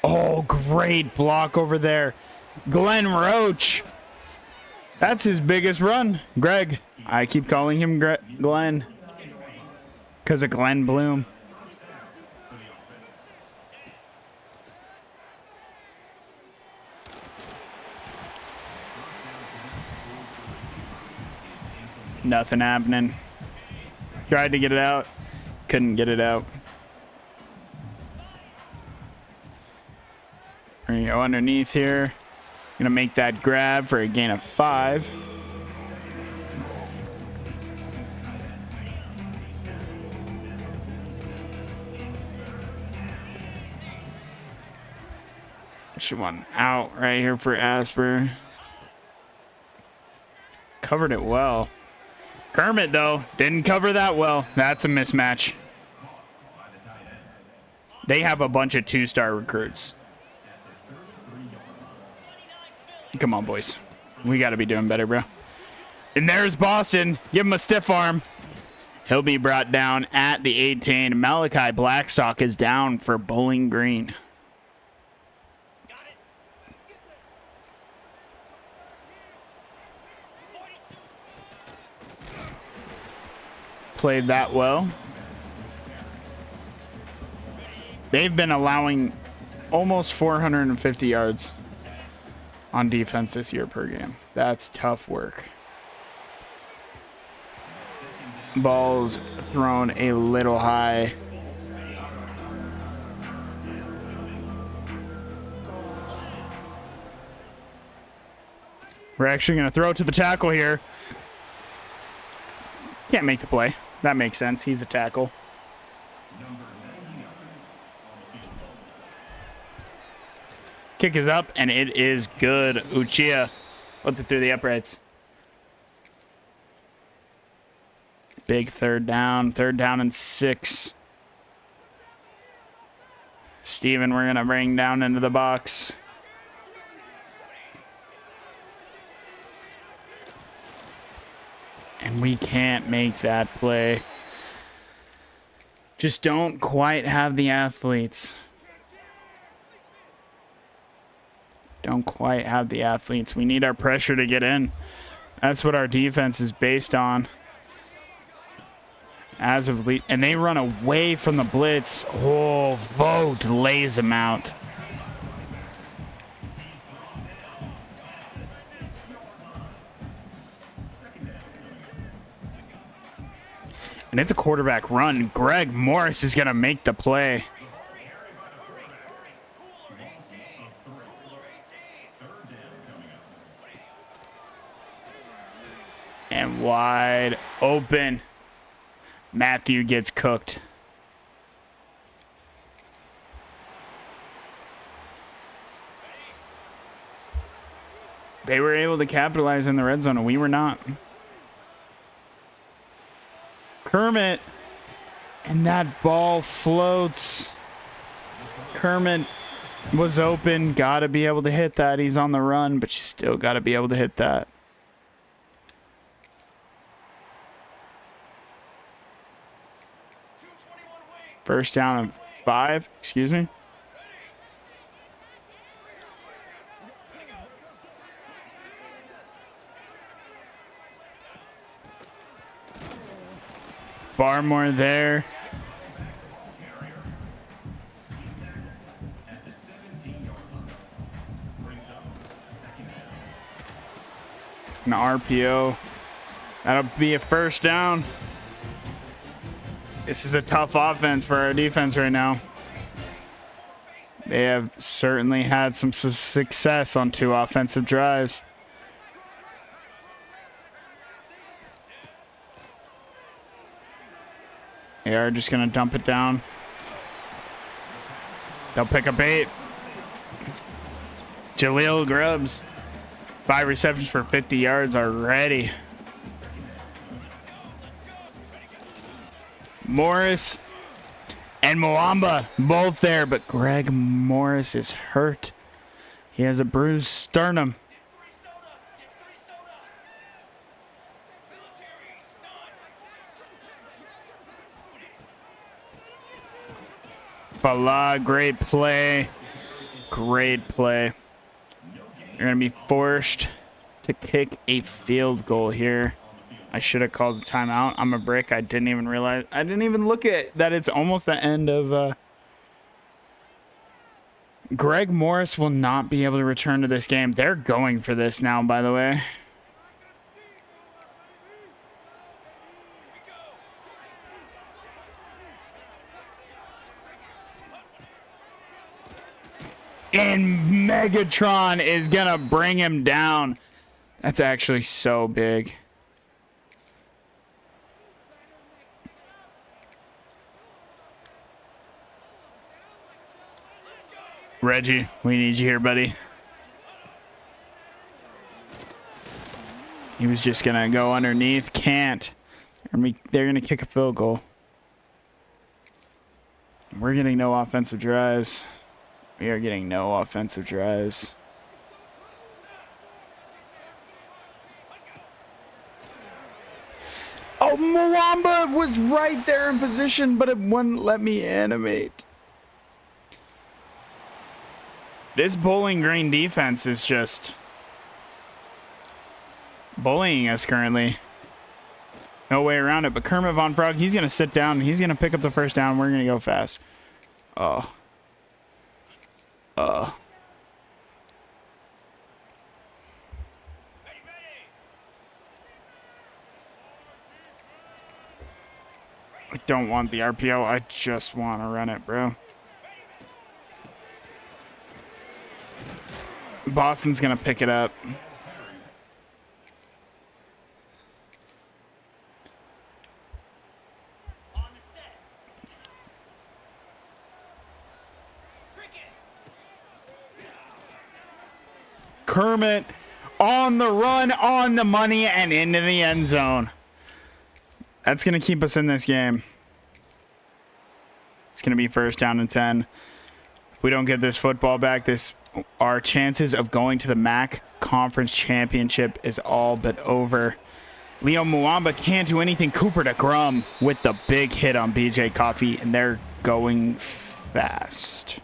Oh, great block over there. Glenn Roach. That's his biggest run. Greg. I keep calling him Glenn because of Glenn Bloom. Nothing happening. Tried to get it out. Couldn't get it out. We're going to go underneath here. Going to make that grab for a gain of 5. Should one out right here for Asper. Covered it well. Kermit, though, didn't cover that well. That's a mismatch. They have a bunch of 2-star recruits. Come on, boys. We got to be doing better, bro. And there's Boston. Give him a stiff arm. He'll be brought down at the 18. Malachi Blackstock is down for Bowling Green. played that well. They've been allowing almost 450 yards on defense this year per game. That's tough work. Ball's thrown a little high. We're actually going to throw it to the tackle here. Can't make the play. That makes sense. He's a tackle. Kick is up, and it is good. Uchiha puts it through the uprights. Big third down. 3rd down and 6. Steven, we're going to bring down into the box. And we can't make that play. Just don't quite have the athletes. Don't quite have the athletes. We need our pressure to get in. That's what our defense is based on. As of late, and they run away from the blitz. Oh, Vogt lays him out. And it's a quarterback run. Greg Morris is going to make the play. And wide open. Matthew gets cooked. They were able to capitalize in the red zone, and we were not. Kermit. And that ball floats. Kermit was open. Got to be able to hit that. He's on the run, but you still got to be able to hit that. First down and 5. Excuse me. Barmore there. It's an RPO. That'll be a first down. This is a tough offense for our defense right now. They have certainly had some success on 2 offensive drives. They are just going to dump it down. They'll pick up 8. Jaleel Grubbs. 5 receptions for 50 yards already. Morris and Mwamba both there, but Greg Morris is hurt. He has a bruised sternum. Falah, great play. Great play. You're going to be forced to kick a field goal here. I should have called a timeout. I'm a brick. I didn't even realize. I didn't even look at that. It's almost the end of. Greg Morris will not be able to return to this game. They're going for this now, by the way. And Megatron is going to bring him down. That's actually so big. Reggie, we need you here, buddy. He was just going to go underneath. Can't. They're going to kick a field goal. We're getting no offensive drives. We are getting no offensive drives. Oh, Mwamba was right there in position, but it wouldn't let me animate. This Bowling Green defense is just bullying us currently. No way around it. But Kermit Von Frog, he's going to sit down. He's going to pick up the first down. We're going to go fast. Oh. I don't want the RPO. I just want to run it, bro. Boston's going to pick it up. Kermit on the run, on the money, and into the end zone. That's going to keep us in this game. It's going to be first down and 10. If we don't get this football back, our chances of going to the MAC Conference Championship is all but over. Leo Muamba can't do anything. Cooper DeGrum with the big hit on BJ Coffee, and they're going fast.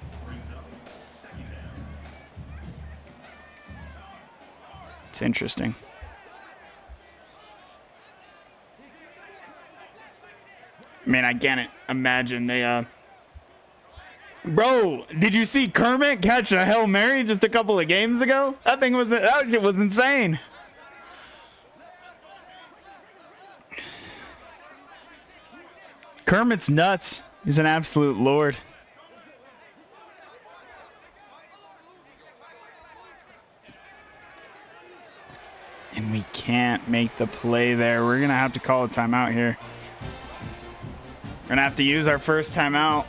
It's interesting. I mean, I can't imagine they, Bro, did you see Kermit catch a Hail Mary just a couple of games ago? That shit was insane. Kermit's nuts. He's an absolute lord. And we can't make the play there. We're going to have to call a timeout here. We're going to have to use our first timeout.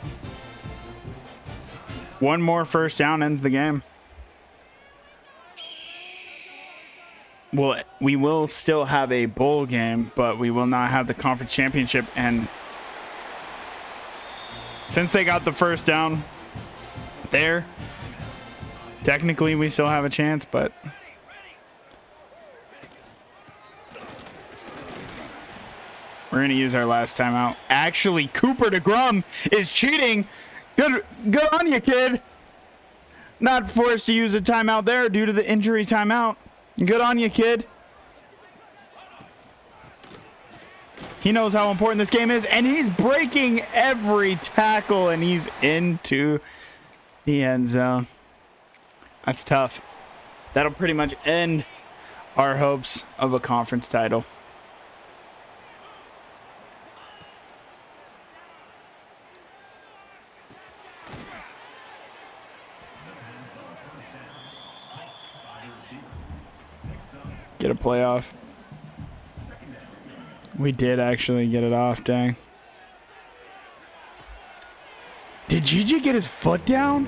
One more first down ends the game. Well, we will still have a bowl game, but we will not have the conference championship. And since they got the first down there, technically we still have a chance, but... we're going to use our last timeout. Actually, Cooper DeGrum is cheating. Good on you, kid. Not forced to use a timeout there due to the injury timeout. Good on you, kid. He knows how important this game is, and he's breaking every tackle, and he's into the end zone. That's tough. That'll pretty much end our hopes of a conference title. Get a playoff. We did actually get it off, dang. Did Gigi get his foot down?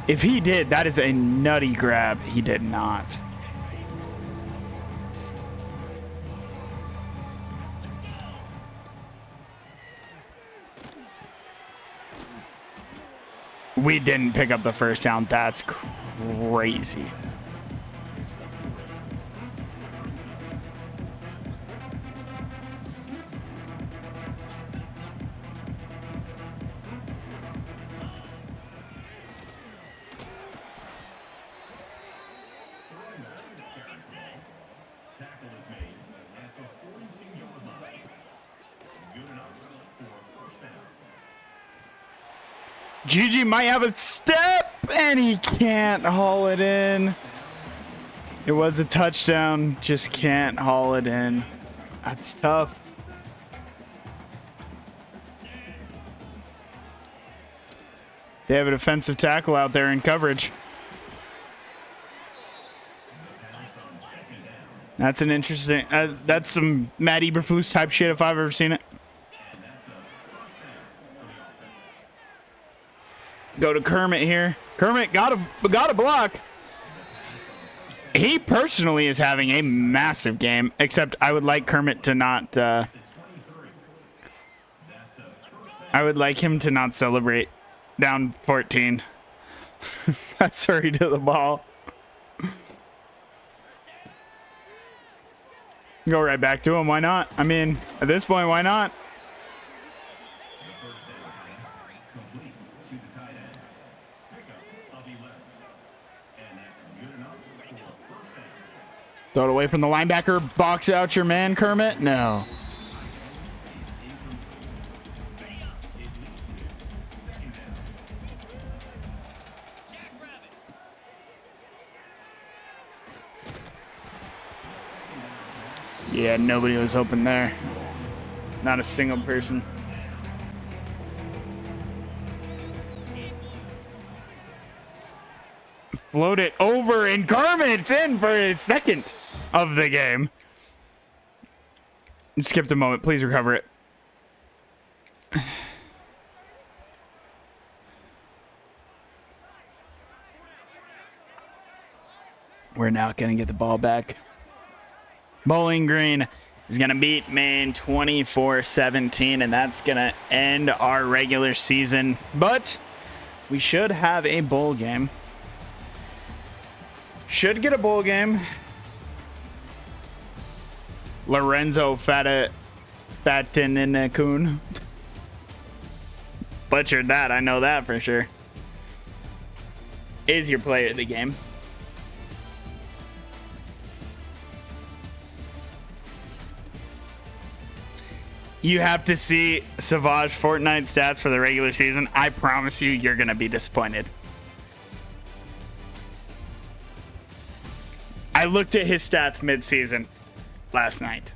If he did, that is a nutty grab. He did not. We didn't pick up the first down. That's crazy. Gigi might have a step, and he can't haul it in. It was a touchdown, just can't haul it in. That's tough. They have a defensive tackle out there in coverage. That's an interesting, that's some Matt Eberflus type shit if I've ever seen it. Go to Kermit here. Kermit got a block. He personally is having a massive game, except I would like Kermit to not... I would like him to not celebrate down 14. That's hurry to the ball. Go right back to him. Why not? I mean, at this point, why not? Throw it away from the linebacker. Box out your man, Kermit. No. Yeah, nobody was open there. Not a single person. Float it over, and Garment's in for his second of the game. Skipped a moment. Please recover it. We're now going to get the ball back. Bowling Green is going to beat Maine 24-17, and that's going to end our regular season. But we should have a bowl game. Should get a bowl game. Lorenzo Fatinakun. Butchered that, I know that for sure. Is your player of the game. You have to see Savage Fortnite stats for the regular season. I promise you, you're going to be disappointed. I looked at his stats mid-season last night.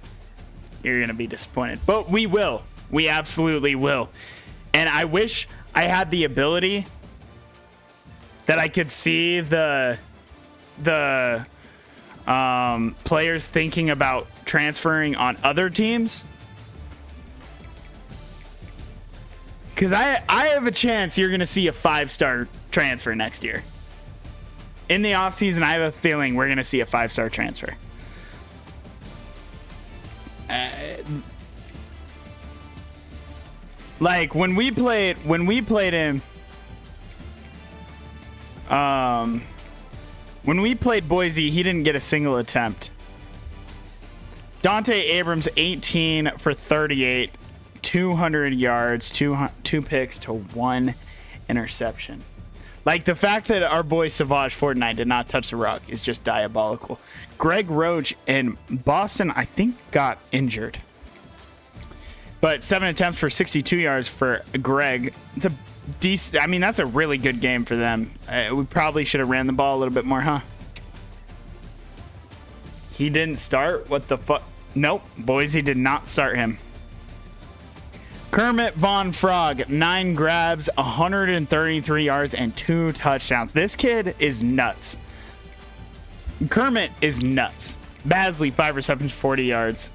You're going to be disappointed. But we will. We absolutely will. And I wish I had the ability that I could see the players thinking about transferring on other teams. Because I have a chance you're going to see a 5-star transfer next year. In the offseason, I have a feeling we're going to see a 5-star transfer. Like when we played him, when we played Boise, he didn't get a single attempt. Dante Abrams, 18 for 38, 200 yards, two picks to 1 interception. Like, the fact that our boy Savage Fortnite did not touch the rock is just diabolical. Greg Roach in Boston, I think, got injured. But 7 attempts for 62 yards for Greg. It's a decent, I mean, that's a really good game for them. We probably should have ran the ball a little bit more, huh? He didn't start? What the fuck? Nope. Boise did not start him. Kermit Von Frog, 9 grabs, 133 yards, and 2 touchdowns. This kid is nuts. Kermit is nuts. Basley, 5 receptions, 40 yards.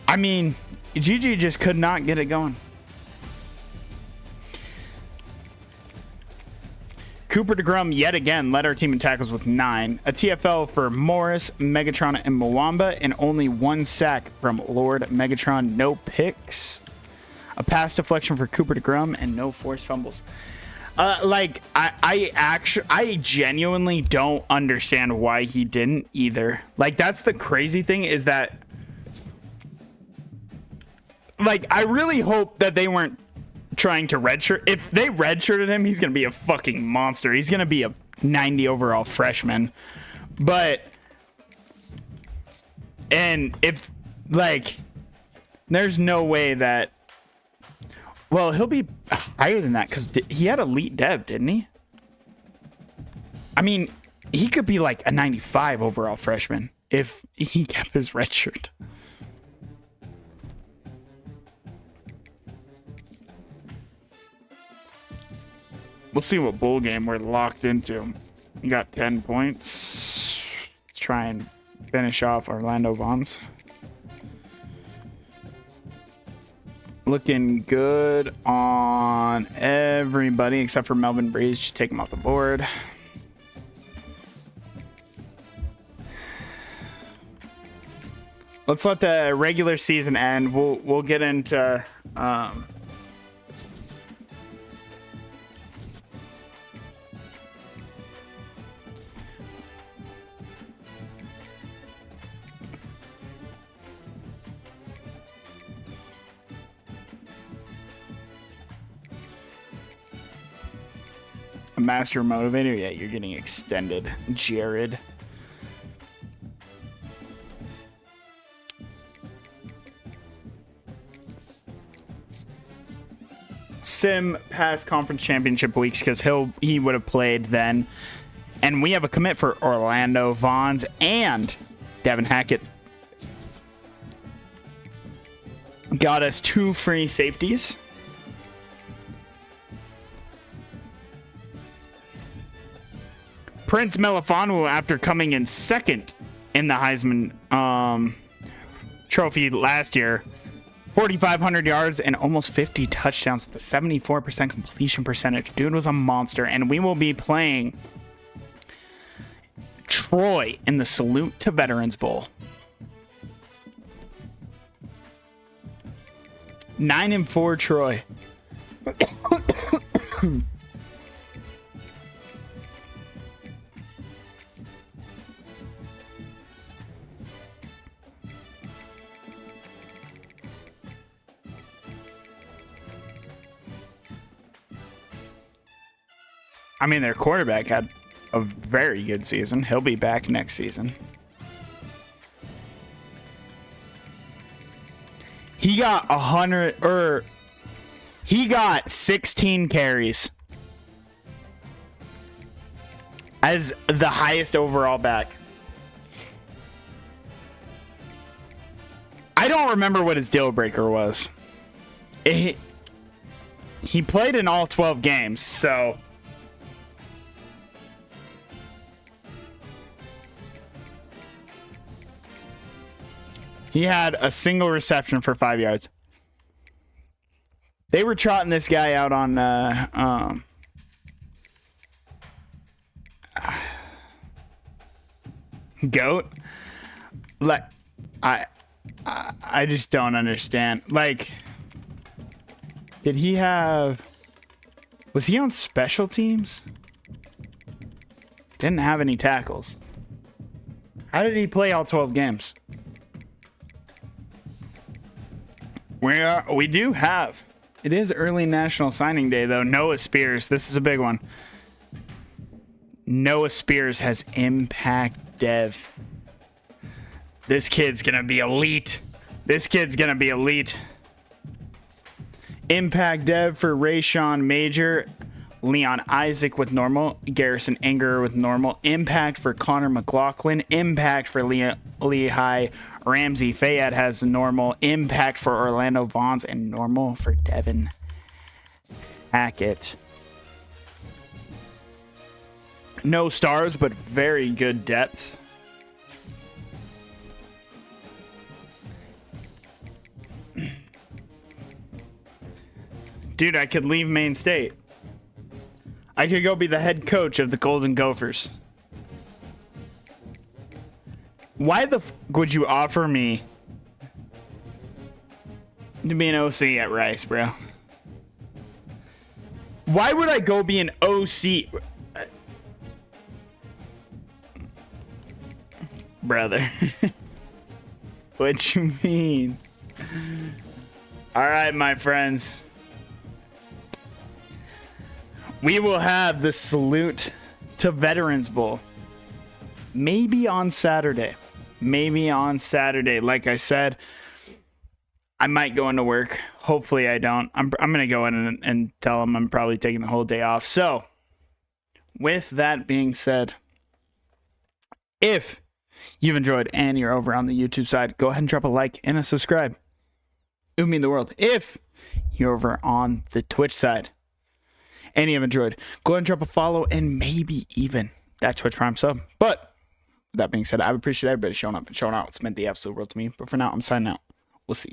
I mean, Gigi just could not get it going. Cooper DeGrum, yet again, led our team in tackles with 9. A TFL for Morris, Megatron, and Mwamba, and only 1 sack from Lord Megatron. No picks. A pass deflection for Cooper DeGrum, and no forced fumbles. I genuinely don't understand why he didn't either. Like, that's the crazy thing, is that, like, I really hope that they weren't trying to redshirt. If they redshirted him, he's going to be a fucking monster. He's going to be a 90 overall freshman. But, and if, like, there's no way that, well, he'll be higher than that because he had elite dev, didn't he? I mean, he could be like a 95 overall freshman if he kept his red shirt. We'll see what bowl game we're locked into. We got 10 points. Let's try and finish off Orlando Vons. Looking good on everybody except for Melvin Breeze. Just take him off the board. Let's let the regular season end. We'll get into a master motivator. Yeah, you're getting extended, Jared. Sim past conference championship weeks because he would have played then. And we have a commit for Orlando Vons and Devin Hackett. got us 2 free safeties. Prince Melifonwu, after coming in second in the Heisman Trophy last year, 4,500 yards and almost 50 touchdowns with a 74% completion percentage. Dude was a monster. And we will be playing Troy in the Salute to Veterans Bowl. 9-4 Troy. I mean, their quarterback had a very good season. He'll be back next season. He got 16 carries as the highest overall back. I don't remember what his deal breaker was. He played in all 12 games, so he had a single reception for 5 yards. They were trotting this guy out on GOAT. Like, I just don't understand. Like, did he have... Was he on special teams? Didn't have any tackles. How did he play all 12 games? We do have. It is early National Signing Day, though. Noah Spears. This is a big one. Noah Spears has impact dev. This kid's going to be elite. Impact dev for Rayshawn Major. Leon Isaac with normal. Garrison Anger with normal. Impact for Connor McLaughlin. Impact for Lehigh. Ramsey Fayette has normal. Impact for Orlando Vaughns. And normal for Devin Hackett. No stars, but very good depth. Dude, I could leave Maine State. I could go be the head coach of the Golden Gophers. Why the would you offer me to be an OC at Rice, bro? Why would I go be an OC? Brother. What you mean? All right, my friends. We will have the Salute to Veterans Bowl. Maybe on Saturday. Like I said, I might go into work. Hopefully I don't. I'm going to go in and tell them I'm probably taking the whole day off. So, with that being said, if you've enjoyed and you're over on the YouTube side, go ahead and drop a like and a subscribe. It would mean the world. If you're over on the Twitch side, and you have enjoyed, go ahead and drop a follow and maybe even that Twitch Prime sub. But with that being said, I would appreciate everybody showing up and showing out. It's meant the absolute world to me. But for now, I'm signing out. We'll see.